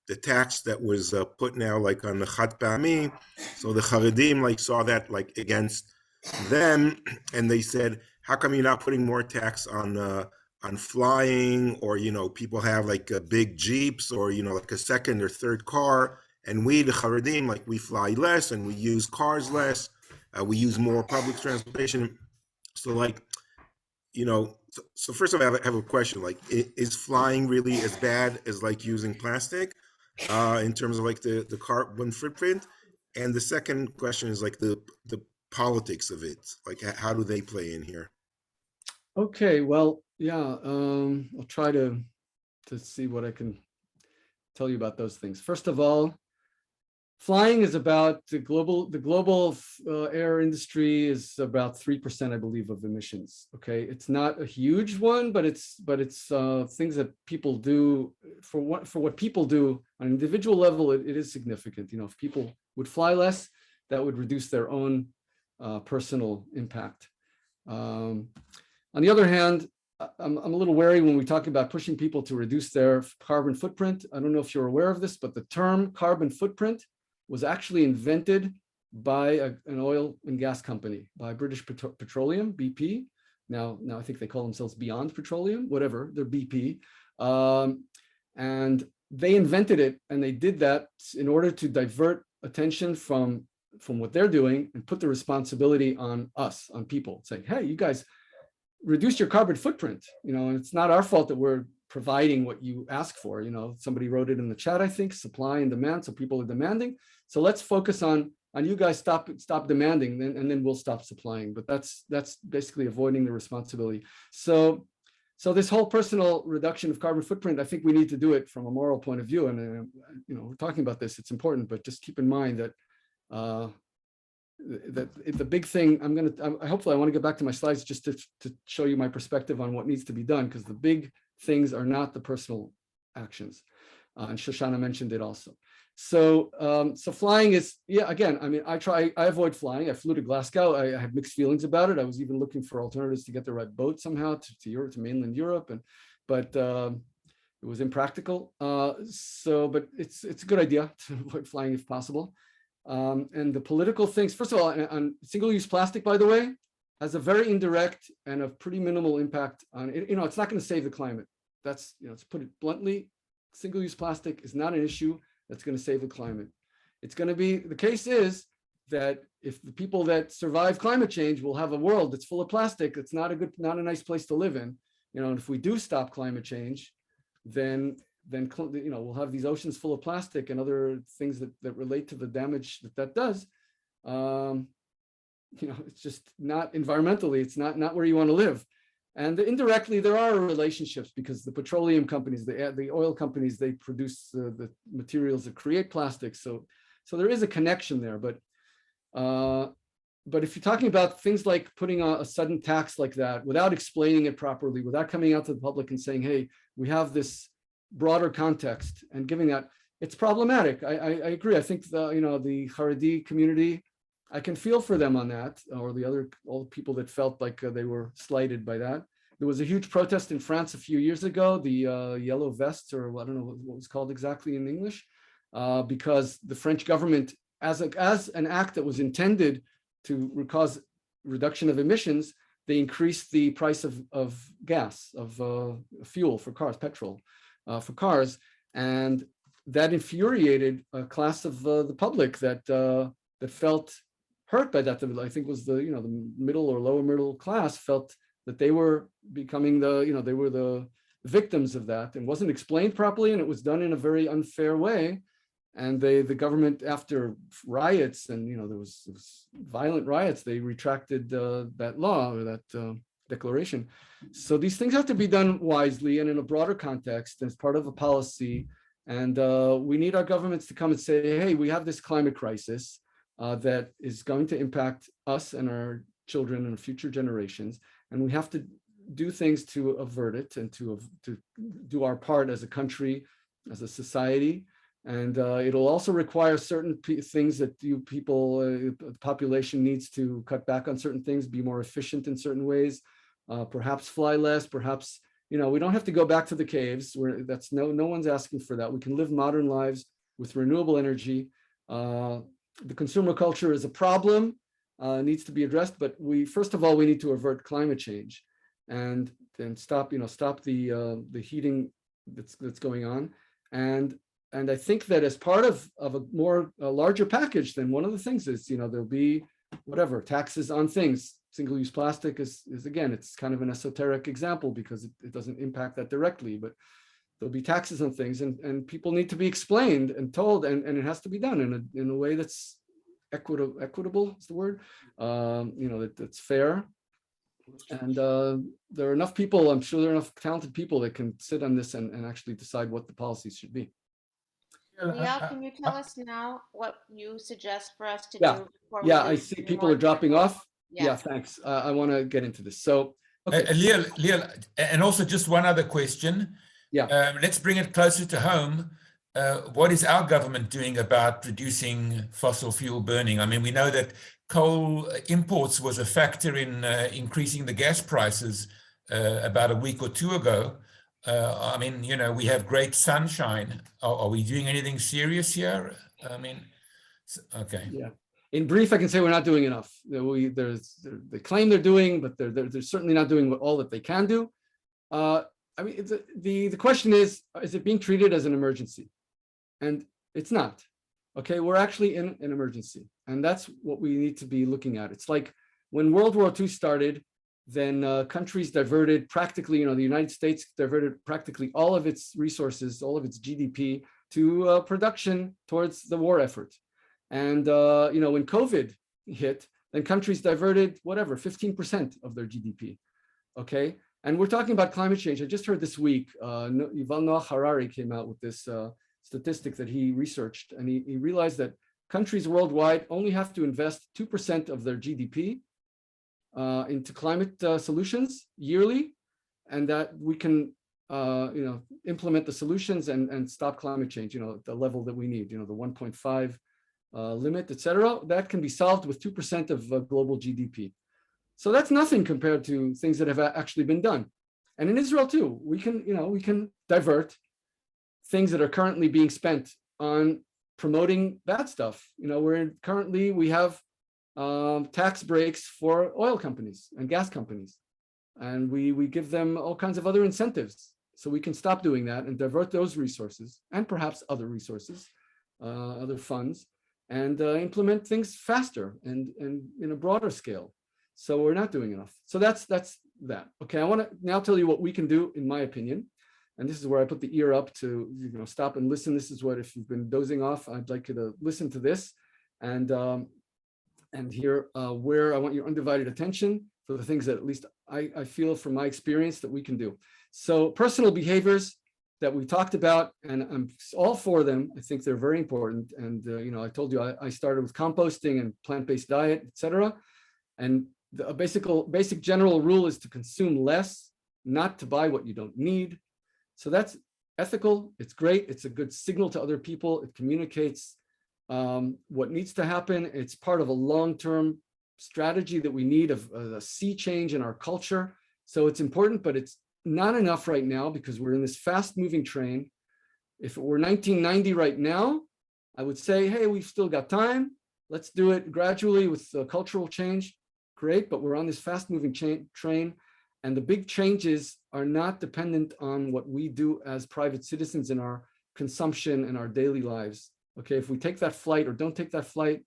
the tax that was put now on the Hod Ve-Hadar. So the Haredim saw that against them, and they said, how come you're not putting more tax on flying, or people have big jeeps, or a second or third car, and we the Haredim we fly less and we use cars less, we use more public transportation. So so first of all, I have a question. Like, is flying really as bad as like using plastic in terms of like the carbon footprint? And the second question is like the politics of it. Like, how do they play in here? Okay, well, yeah, I'll try to see what I can tell you about those things. First of all, flying is about the global air industry is about 3%, I believe, of emissions. Okay, it's not a huge one, but it's things that people do for what people do on an individual level. It is significant. If people would fly less, that would reduce their own personal impact. On the other hand, I'm a little wary when we talk about pushing people to reduce their carbon footprint. I don't know if you're aware of this, but the term carbon footprint was actually invented by an oil and gas company, by British Petroleum, BP. Now I think they call themselves Beyond Petroleum, whatever, they're BP. And they invented it, and they did that in order to divert attention from what they're doing and put the responsibility on us, on people, saying, hey, you guys, reduce your carbon footprint, and it's not our fault that we're providing what you ask for. Somebody wrote it in the chat, I think, supply and demand. So people are demanding. So let's focus on you guys stop demanding, and then we'll stop supplying. But that's basically avoiding the responsibility. So this whole personal reduction of carbon footprint, I think we need to do it from a moral point of view. And we're talking about this, it's important, but just keep in mind that the big thing, hopefully I want to get back to my slides just to show you my perspective on what needs to be done, because the big things are not the personal actions. And Shoshana mentioned it also. So flying is, yeah, again, I avoid flying. I flew to Glasgow. I had mixed feelings about it. I was even looking for alternatives to get the right boat somehow to Europe, to mainland Europe. But it was impractical. But it's a good idea to avoid flying if possible. And the political things, first of all, on single-use plastic, by the way, has a very indirect and a pretty minimal impact on it. It's not going to save the climate. That's, to put it bluntly, single-use plastic is not an issue that's going to save the climate. It's going to be, the case is that if the people that survive climate change will have a world that's full of plastic, it's not a nice place to live in. And if we do stop climate change, then we'll have these oceans full of plastic and other things that relate to the damage that does. It's just not environmentally, it's not where you want to live. And indirectly, there are relationships, because the petroleum companies, the oil companies, they produce the materials that create plastic. So there is a connection there. But if you're talking about things like putting a sudden tax like that without explaining it properly, without coming out to the public and saying, hey, we have this broader context and giving that, it's problematic. I agree. I think the Haredi community, I can feel for them on that, or all the people that felt like they were slighted by that. There was a huge protest in France a few years ago, the yellow vests, or I don't know what it was called exactly in English, because the French government, as an act that was intended to cause reduction of emissions, they increased the price of gas, of fuel for cars, petrol for cars, and that infuriated a class of the public that felt hurt by that. I think was the middle or lower middle class felt that they were becoming they were the victims of that, and wasn't explained properly, and it was done in a very unfair way. And the government, after riots, and there was violent riots, they retracted that law, or that declaration. So these things have to be done wisely and in a broader context as part of a policy. And we need our governments to come and say, hey, we have this climate crisis that is going to impact us and our children and future generations. And we have to do things to avert it, and to do our part as a country, as a society. And it'll also require certain things that the population needs to cut back on certain things, be more efficient in certain ways, perhaps fly less, perhaps, we don't have to go back to the caves, where that's no one's asking for that. We can live modern lives with renewable energy. The consumer culture is a problem, needs to be addressed, but first of all, we need to avert climate change, and then stop the heating that's going on. And I think that as part of a larger package, then one of the things is, there'll be taxes on things, single-use plastic is again, it's kind of an esoteric example because it doesn't impact that directly, but there'll be taxes on things, and people need to be explained and told, and it has to be done in a way that's equitable is the word, that's fair. And there are enough people, I'm sure there are enough talented people that can sit on this and actually decide what the policies should be. Liel, can you tell us now what you suggest for us to Yeah. do? Before Yeah, we I leave see the people are dropping board? off. Yeah, thanks. I want to get into this. So, okay. Liel, and also just one other question. Yeah. Let's bring it closer to home. What is our government doing about reducing fossil fuel burning? I mean, we know that coal imports was a factor in increasing the gas prices about a week or two ago. I mean, we have great sunshine. Are we doing anything serious here? I mean, okay. Yeah. In brief, I can say we're not doing enough. They claim they're doing, but they're certainly not doing all that they can do. I mean, the question is it being treated as an emergency? And it's not. Okay, we're actually in an emergency, and that's what we need to be looking at. It's like when World War II started, then countries diverted practically, the United States diverted practically all of its resources, all of its GDP to production towards the war effort. And when COVID hit, then countries diverted whatever 15% of their GDP. Okay, and we're talking about climate change. I just heard this week, Yuval Noah Harari came out with this statistic that he researched, and he realized that countries worldwide only have to invest 2% of their GDP into climate solutions yearly, and that we can implement the solutions and stop climate change, at the level that we need, the 1.5 limit, etc. That can be solved with 2% of global GDP. So that's nothing compared to things that have actually been done. And in Israel too, we can divert things that are currently being spent on promoting bad stuff. We have tax breaks for oil companies and gas companies, and we give them all kinds of other incentives. So we can stop doing that and divert those resources and perhaps other resources, other funds, and implement things faster and in a broader scale. So we're not doing enough. So that's that. Okay, I want to now tell you what we can do, in my opinion. And this is where I put the ear up to stop and listen. This is what, if you've been dozing off, I'd like you to listen to this and hear where I want your undivided attention for the things that at least I feel from my experience that we can do. So personal behaviors that we talked about, and I'm all for them. I think they're very important. And I told you I started with composting and plant-based diet, etc. And the basic general rule is to consume less, not to buy what you don't need. So that's ethical. It's great. It's a good signal to other people. It communicates what needs to happen. It's part of a long-term strategy that we need of a sea change in our culture. So it's important, but it's not enough right now because we're in this fast-moving train. If it were 1990 right now, I would say, hey, we've still got time. Let's do it gradually with cultural change. Great, but we're on this fast-moving train, and the big changes are not dependent on what we do as private citizens in our consumption and our daily lives. Okay, if we take that flight or don't take that flight,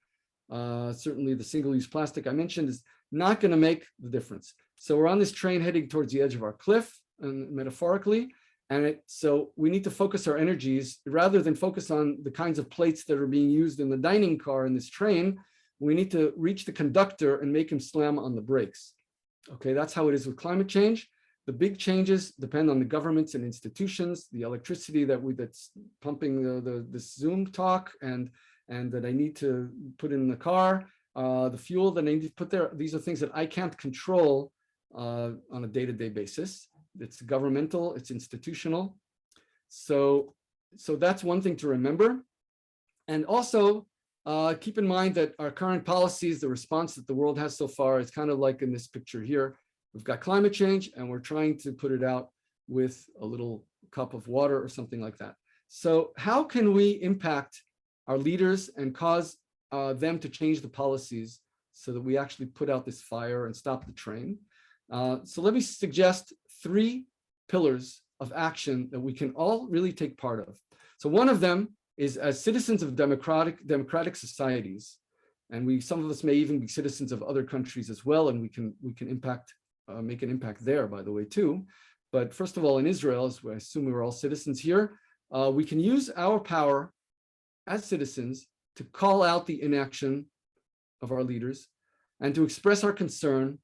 certainly the single-use plastic I mentioned is not going to make the difference. So we're on this train heading towards the edge of our cliff, and metaphorically, and so we need to focus our energies rather than focus on the kinds of plates that are being used in the dining car in this train. We need to reach the conductor and make him slam on the brakes. Okay, that's how it is with climate change. The big changes depend on the governments and institutions, the electricity that's pumping this Zoom talk and that I need to put in the car, the fuel that I need to put there. These are things that I can't control on a day-to-day basis. It's governmental, it's institutional. So that's one thing to remember. And also, keep in mind that our current policies, the response that the world has so far is kind of like in this picture here. We've got climate change and we're trying to put it out with a little cup of water or something like that. So how can we impact our leaders and cause them to change the policies so that we actually put out this fire and stop the train? So let me suggest 3 pillars of action that we can all really take part of. So one of them is, as citizens of democratic societies, And some of us may even be citizens of other countries as well, and we can make an impact there, by the way, too. But first of all, in Israel, as I assume we're all citizens here, we can use our power as citizens to call out the inaction of our leaders and to express our concern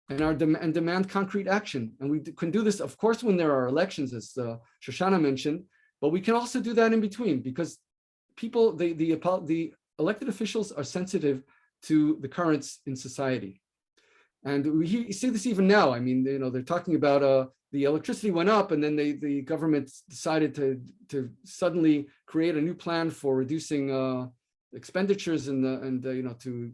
and demand concrete action. And we can do this, of course, when there are elections, as Shoshana mentioned, but we can also do that in between, because people, the elected officials are sensitive to the currents in society. And we see this even now. I mean, they're talking about the electricity went up, and then the government decided to suddenly create a new plan for reducing expenditures and to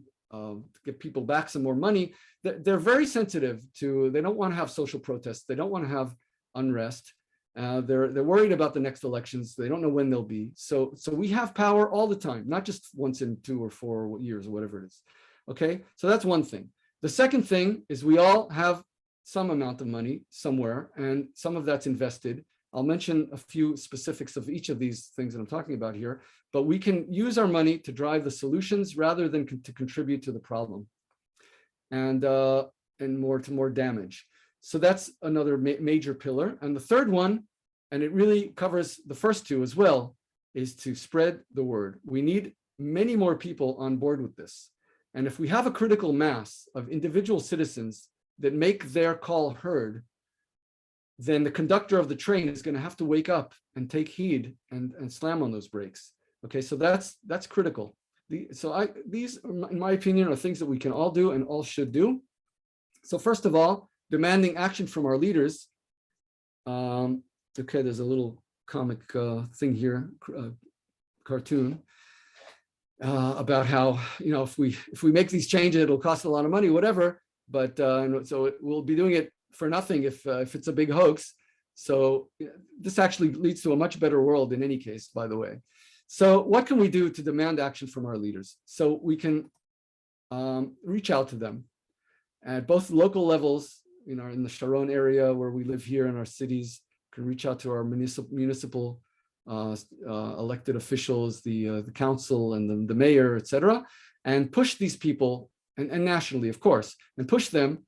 get people back some more money. They're very sensitive to. They don't want to have social protests. They don't want to have unrest. They're worried about the next elections. They don't know when they'll be. So we have power all the time, not just once in 2 or 4 years or whatever it is. Okay, so that's one thing. The second thing is we all have some amount of money somewhere, and some of that's invested. I'll mention a few specifics of each of these things that I'm talking about here, but we can use our money to drive the solutions rather than to contribute to the problem and more damage. So that's another major pillar. And the third one, and it really covers the first two as well, is to spread the word. We need many more people on board with this. And if we have a critical mass of individual citizens that make their call heard, then the conductor of the train is going to have to wake up and take heed and slam on those brakes. Okay, so that's critical. These, in my opinion, are things that we can all do and all should do. So first of all, demanding action from our leaders. Okay, there's a little comic thing here, cartoon. About how, if we make these changes, it'll cost a lot of money, whatever. But so we'll be doing it for nothing if it's a big hoax. So this actually leads to a much better world in any case, by the way. So what can we do to demand action from our leaders? So we can reach out to them at both local levels, in the Sharon area where we live here in our cities, can reach out to our municipal elected officials, the council and the mayor, etc., and push these people, and nationally, of course, and push them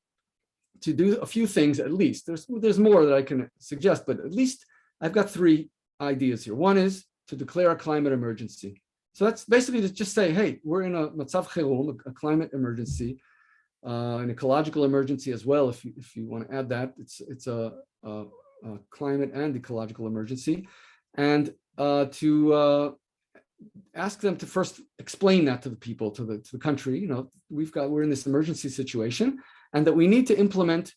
to do a few things at least. There's more that I can suggest, but at least I've got 3 ideas here. One is to declare a climate emergency. So that's basically to just say, hey, we're in a matzav cherem, a climate emergency, an ecological emergency as well, if you want to add that. It's a climate and ecological emergency. And to ask them to first explain that to the people, to the country. We're in this emergency situation, and that we need to implement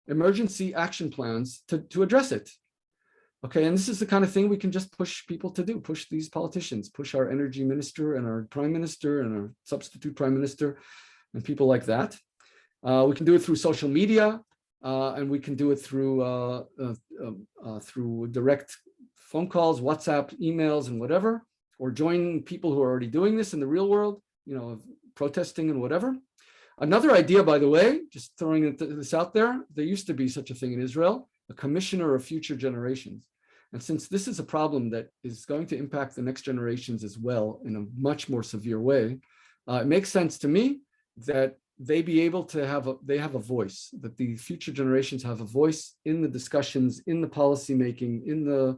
emergency action plans to address it. Okay, and this is the kind of thing we can just push people to do, push these politicians, push our energy minister and our prime minister and our substitute prime minister and people like that. We can do it through social media, and we can do it through direct phone calls, WhatsApp, emails, and whatever, or join people who are already doing this in the real world, protesting and whatever. Another idea, by the way, just throwing this out there used to be such a thing in Israel, a commissioner of future generations. And since this is a problem that is going to impact the next generations as well in a much more severe way, it makes sense to me that they be able to have a voice, that the future generations have a voice in the discussions, in the policy making, in the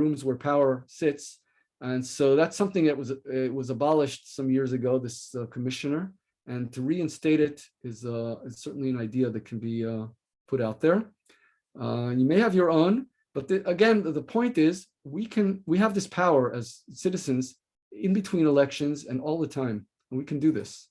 rooms where power sits. And so that's something that was abolished some years ago, this commissioner, and to reinstate it is certainly an idea that can be put out there. You may have your own, but again, the point is we have this power as citizens in between elections and all the time, and we can do this.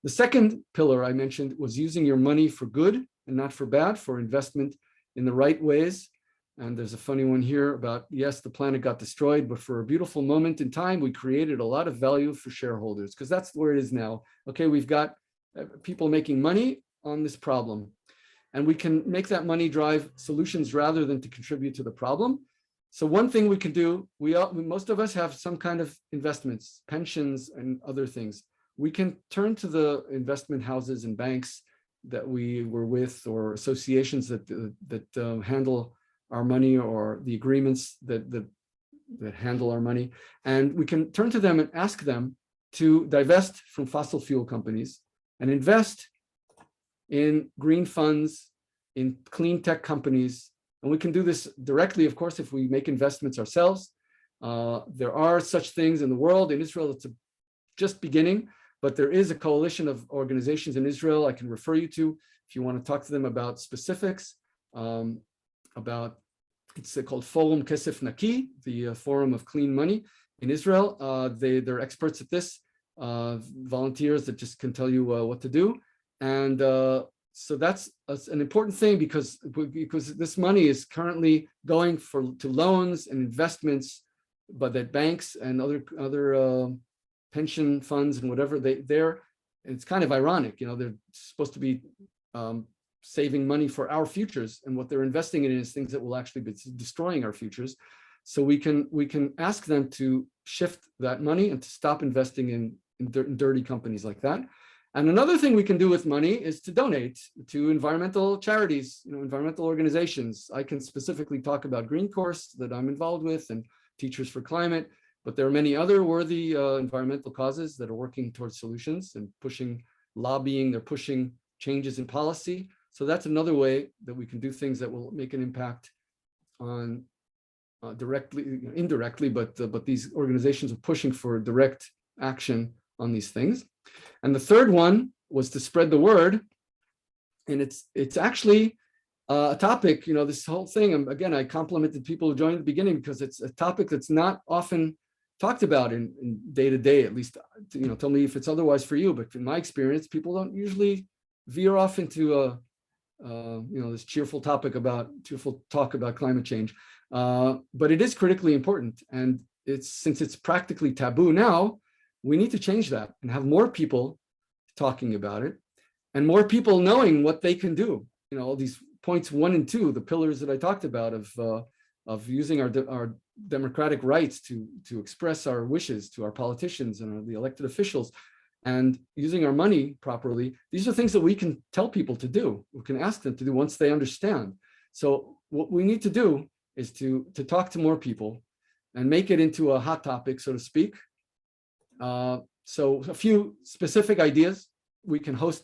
The second pillar I mentioned was using your money for good and not for bad, for investment in the right ways. And there's a funny one here about, yes, the planet got destroyed, but for a beautiful moment in time, we created a lot of value for shareholders, because that's where it is now. Okay, we've got people making money on this problem, and we can make that money drive solutions rather than to contribute to the problem. So one thing we can do, most of us have some kind of investments, pensions and other things. We can turn to the investment houses and banks that we were with, or associations that handle our money, or the agreements that handle our money, and we can turn to them and ask them to divest from fossil fuel companies and invest in green funds, in clean tech companies. And we can do this directly, of course, if we make investments ourselves. There are such things in the world. In Israel, it's just beginning, but there is a coalition of organizations in Israel I can refer you to if you want to talk to them about specifics, it's called Forum Kesef Naki, the Forum of Clean Money in Israel. They're experts at this, volunteers that just can tell you what to do. And so that's an important thing because this money is currently going to loans and investments, but that banks and other pension funds and whatever it's kind of ironic, they're supposed to be saving money for our futures, and what they're investing in is things that will actually be destroying our futures. So we can ask them to shift that money and to stop investing in dirty companies like that. And another thing we can do with money is to donate to environmental charities, environmental organizations. I can specifically talk about Green Course that I'm involved with and Teachers for Climate, but there are many other worthy environmental causes that are working towards solutions and lobbying, they're pushing changes in policy. So that's another way that we can do things that will make an impact on directly, indirectly, but these organizations are pushing for direct action on these things. And the third one was to spread the word. And it's actually a topic, this whole thing, again, I complimented people who joined at the beginning because it's a topic that's not often talked about in day-to-day, at least, tell me if it's otherwise for you, but in my experience, people don't usually veer off into this cheerful talk about climate change. But it is critically important. And since it's practically taboo now, we need to change that and have more people talking about it and more people knowing what they can do. All these points 1 and 2, the pillars that I talked about of using our democratic rights to express our wishes to our politicians and the elected officials, and using our money properly. These are things that we can tell people to do. We can ask them to do once they understand. So what we need to do is to talk to more people and make it into a hot topic, so to speak. So a few specific ideas. We can host,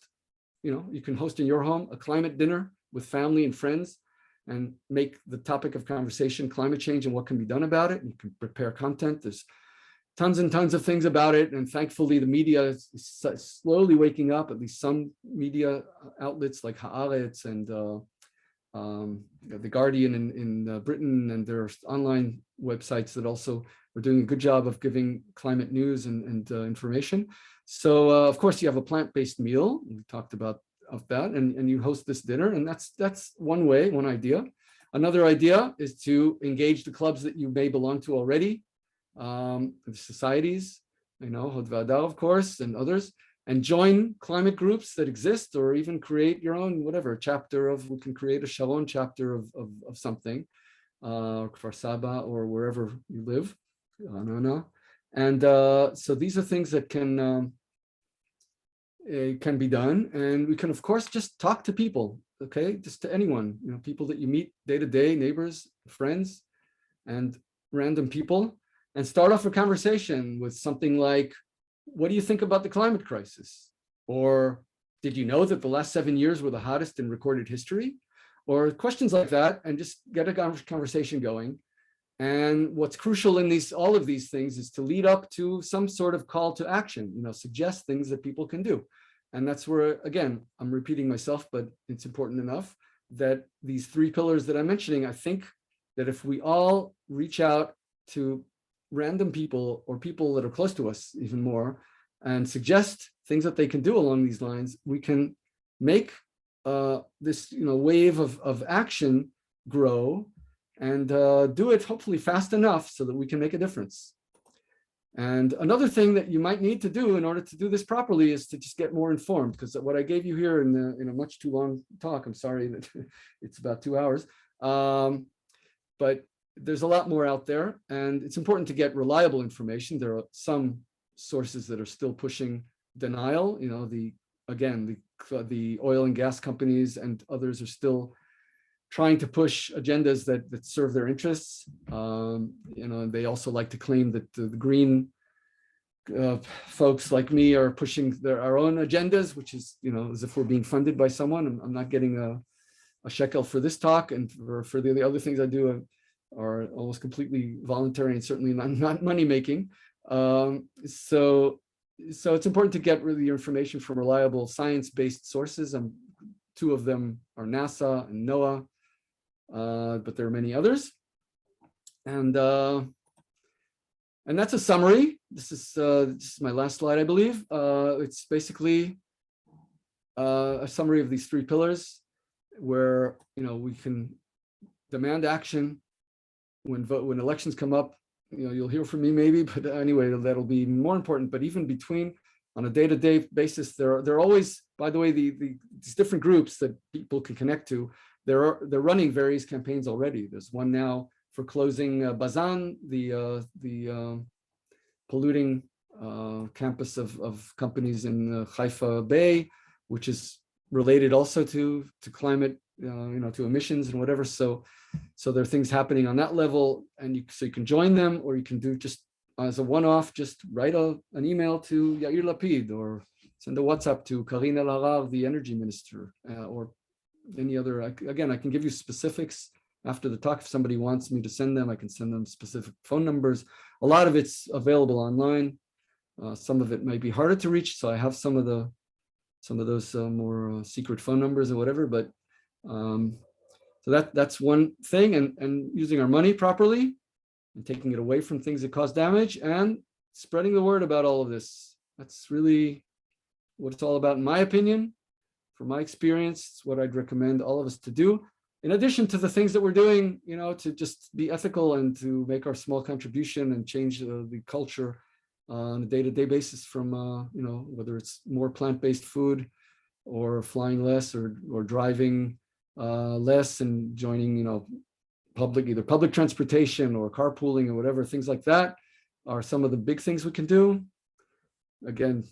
you can host in your home a climate dinner with family and friends and make the topic of conversation climate change and what can be done about it. You can prepare content. There's tons and tons of things about it. And thankfully, the media is slowly waking up, at least some media outlets like Haaretz and The Guardian in Britain, and there are online websites that also are doing a good job of giving climate news and information. So of course, you have a plant-based meal. We talked about that, and you host this dinner, and that's one way, one idea. Another idea is to engage the clubs that you may belong to already, the societies, Hod Ve-Hadar, of course, and others, and join climate groups that exist, or even create your own, whatever, we can create a Sharon chapter of something, Kfar Saba, or wherever you live, and so these are things that can be done, and we can, of course, just talk to people, okay, just to anyone, people that you meet day to day, neighbors, friends, and random people, and start off a conversation with something like, what do you think about the climate crisis? Or did you know that the last 7 years were the hottest in recorded history? Or questions like that, and just get a conversation going. And what's crucial in all of these things is to lead up to some sort of call to action, suggest things that people can do. And that's where, again, I'm repeating myself, but it's important enough that these 3 pillars that I'm mentioning, I think that if we all reach out to random people or people that are close to us even more and suggest things that they can do along these lines, we can make this wave of action grow and do it hopefully fast enough so that we can make a difference. And another thing that you might need to do in order to do this properly is to just get more informed, because what I gave you here in a much too long talk, I'm sorry that it's about 2 hours, but there's a lot more out there, and it's important to get reliable information. There are some sources that are still pushing denial. The oil and gas companies and others are still trying to push agendas that serve their interests. They also like to claim that the green folks like me are pushing our own agendas, which is, as if we're being funded by someone. I'm not getting a shekel for this talk, and for the other things I do are almost completely voluntary and certainly not money making. So it's important to get really your information from reliable science-based sources. Two of them are NASA and NOAA, but there are many others. And that's a summary. This is my last slide, I believe. It's basically a summary of these three pillars, where we can demand action when elections come up. You'll hear from me maybe, but anyway, that'll be more important. But even between, on a day-to-day basis, there are always, by the way, these different groups that people can connect to. They're running various campaigns already. There's one now for closing Bazan, the polluting campus of companies in Haifa Bay, which is related also to climate, to emissions and whatever. So there are things happening on that level, and so you can join them, or you can do just as a one-off, just write an email to Yair Lapid, or send a WhatsApp to Karine El-Harrar, the energy minister, or any other. Again, I can give you specifics after the talk. If somebody wants me to send them, I can send them specific phone numbers. A lot of it's available online. Some of it might be harder to reach, so I have some of those more secret phone numbers or whatever. But so that's one thing, and using our money properly and taking it away from things that cause damage, and spreading the word about all of this. That's really what it's all about, in my opinion. From my experience, it's what I'd recommend all of us to do. In addition to the things that we're doing, to just be ethical and to make our small contribution and change the culture on a day-to-day basis, from whether it's more plant-based food, or flying less, or driving less, and joining either public transportation or carpooling or whatever. Things like that are some of the big things we can do. Again,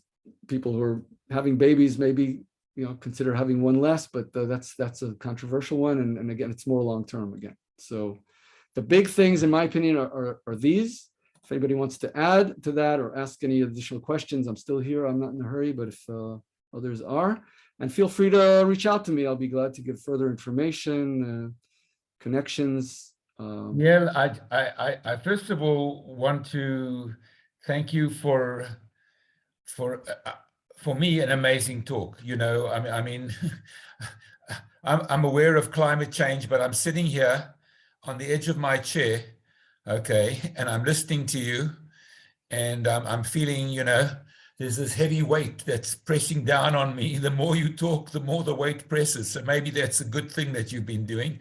people who are having babies maybe consider having one less, but that's a controversial one, and again, it's more long-term again. So the big things, in my opinion, are these. If anybody wants to add to that or ask any additional questions, I'm still here. I'm not in a hurry, but if others are, and feel free to reach out to me. I'll be glad to give further information, connections. Yeah, I first of all want to thank you for me, an amazing talk. I mean, I'm aware of climate change, but I'm sitting here on the edge of my chair, okay, and I'm listening to you, and I'm feeling, there's this heavy weight that's pressing down on me. The more you talk, the more the weight presses. So maybe that's a good thing that you've been doing.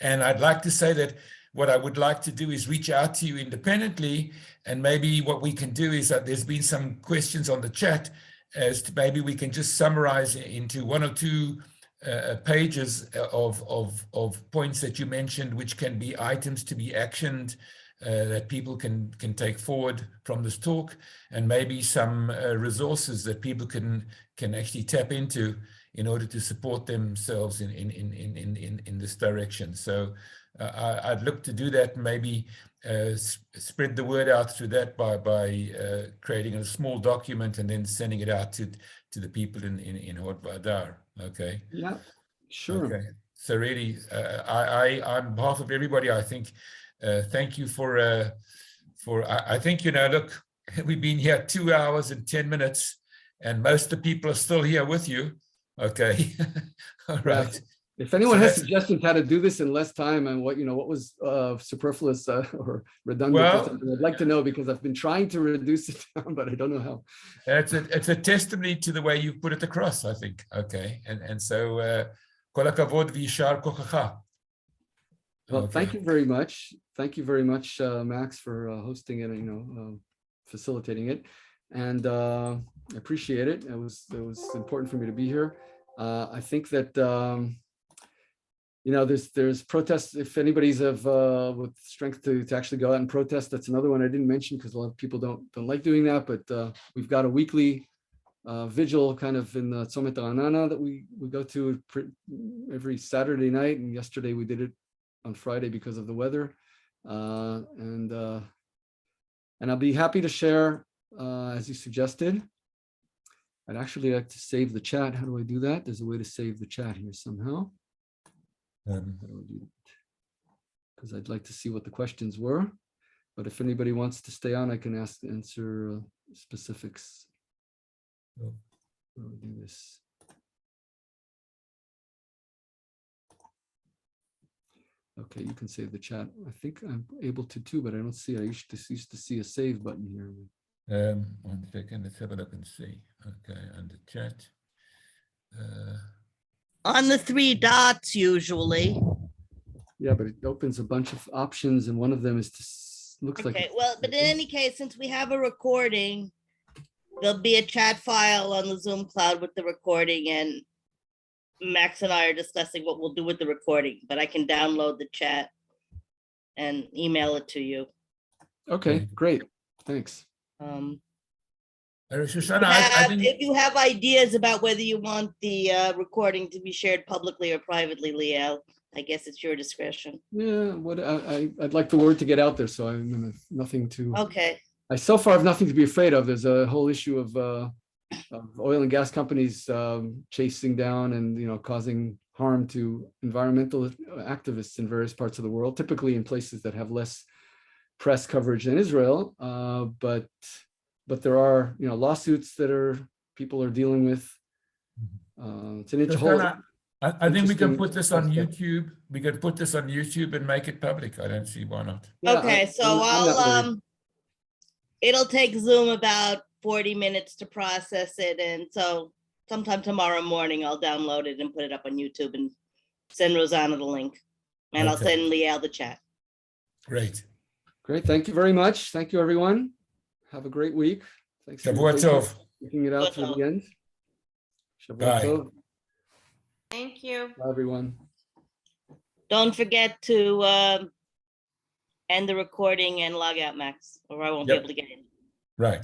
And I'd like to say that what I would like to do is reach out to you independently, and maybe what we can do is that there's been some questions on the chat as to maybe we can just summarize into one or two pages of points that you mentioned, which can be items to be actioned, that people can take forward from this talk, and maybe some resources that people can actually tap into in order to support themselves in this direction. So I'd look to do that, and maybe spread the word out through that by creating a small document and then sending it out to the people in Hod Ve-Hadar. Okay. Yeah, sure. Okay. So really, on behalf of everybody, I think, thank you for I think, look, we've been here 2 hours and 10 minutes, and most of the people are still here with you. Okay. All right. Yeah. If anyone has suggestions how to do this in less time, and what was superfluous or redundant, well, I'd like to know, because I've been trying to reduce it down, but I don't know how. It's a testimony to the way you've put it across, I think. Okay. And so, kol hakavod v'yishar kochacha. Well, Okay. thank you very much. Thank you very much, Max, for hosting it and facilitating it, and I appreciate it. It was important for me to be here. I think that there's protests. If anybody's with strength to actually go out and protest, that's another one I didn't mention, because a lot of people don't like doing that. But we've got a weekly vigil kind of in the Tzomet Ra'anana that we go to every Saturday night, and yesterday we did it on Friday because of the weather, and I'll be happy to share as you suggested. I'd actually like to save the chat. How do I do that? There's a way to save the chat here somehow. How do I do that? Because I'd like to see what the questions were. But if anybody wants to stay on, I can answer specifics. Oh. How do I do this? Okay, you can save the chat. I think I'm able to too, but I don't see. I used to see a save button here. 1 second, let's have a look and see. Okay, under chat. On the three dots usually. Yeah, but it opens a bunch of options, and one of them is to looks like. Okay, well, but in any case, since we have a recording, there'll be a chat file on the Zoom cloud with the recording, and Max and I are discussing what we'll do with the recording, but I can download the chat and email it to you. Okay, great. Thanks. Shoshana, I think If you have ideas about whether you want the recording to be shared publicly or privately, Liel, I guess it's your discretion. Yeah, what I'd like the word to get out there, so I'm nothing to. Okay. I so far have nothing to be afraid of. There's a whole issue of oil and gas companies chasing down and causing harm to environmental activists in various parts of the world, typically in places that have less press coverage than Israel. But there are lawsuits that people are dealing with. It's an whole. Shoshana, I think we can interesting put this on aspect. YouTube. We can put this on YouTube and make it public. I don't see why not. Yeah, Okay, so I'm not worried. it'll take Zoom about 40 minutes to process it, and so sometime tomorrow morning I'll download it and put it up on YouTube and send Rosanna the link, and I'll Okay. send Liel the chat. Great. Great. Thank you very much. Thank you, everyone. Have a great week. Thanks for Shavua tov. taking it out to Shavua the end. Shavua Bye. tov. Thank you. Bye, everyone. Don't forget to end the recording and log out, Max, or I won't be Yep. able to get in. Right.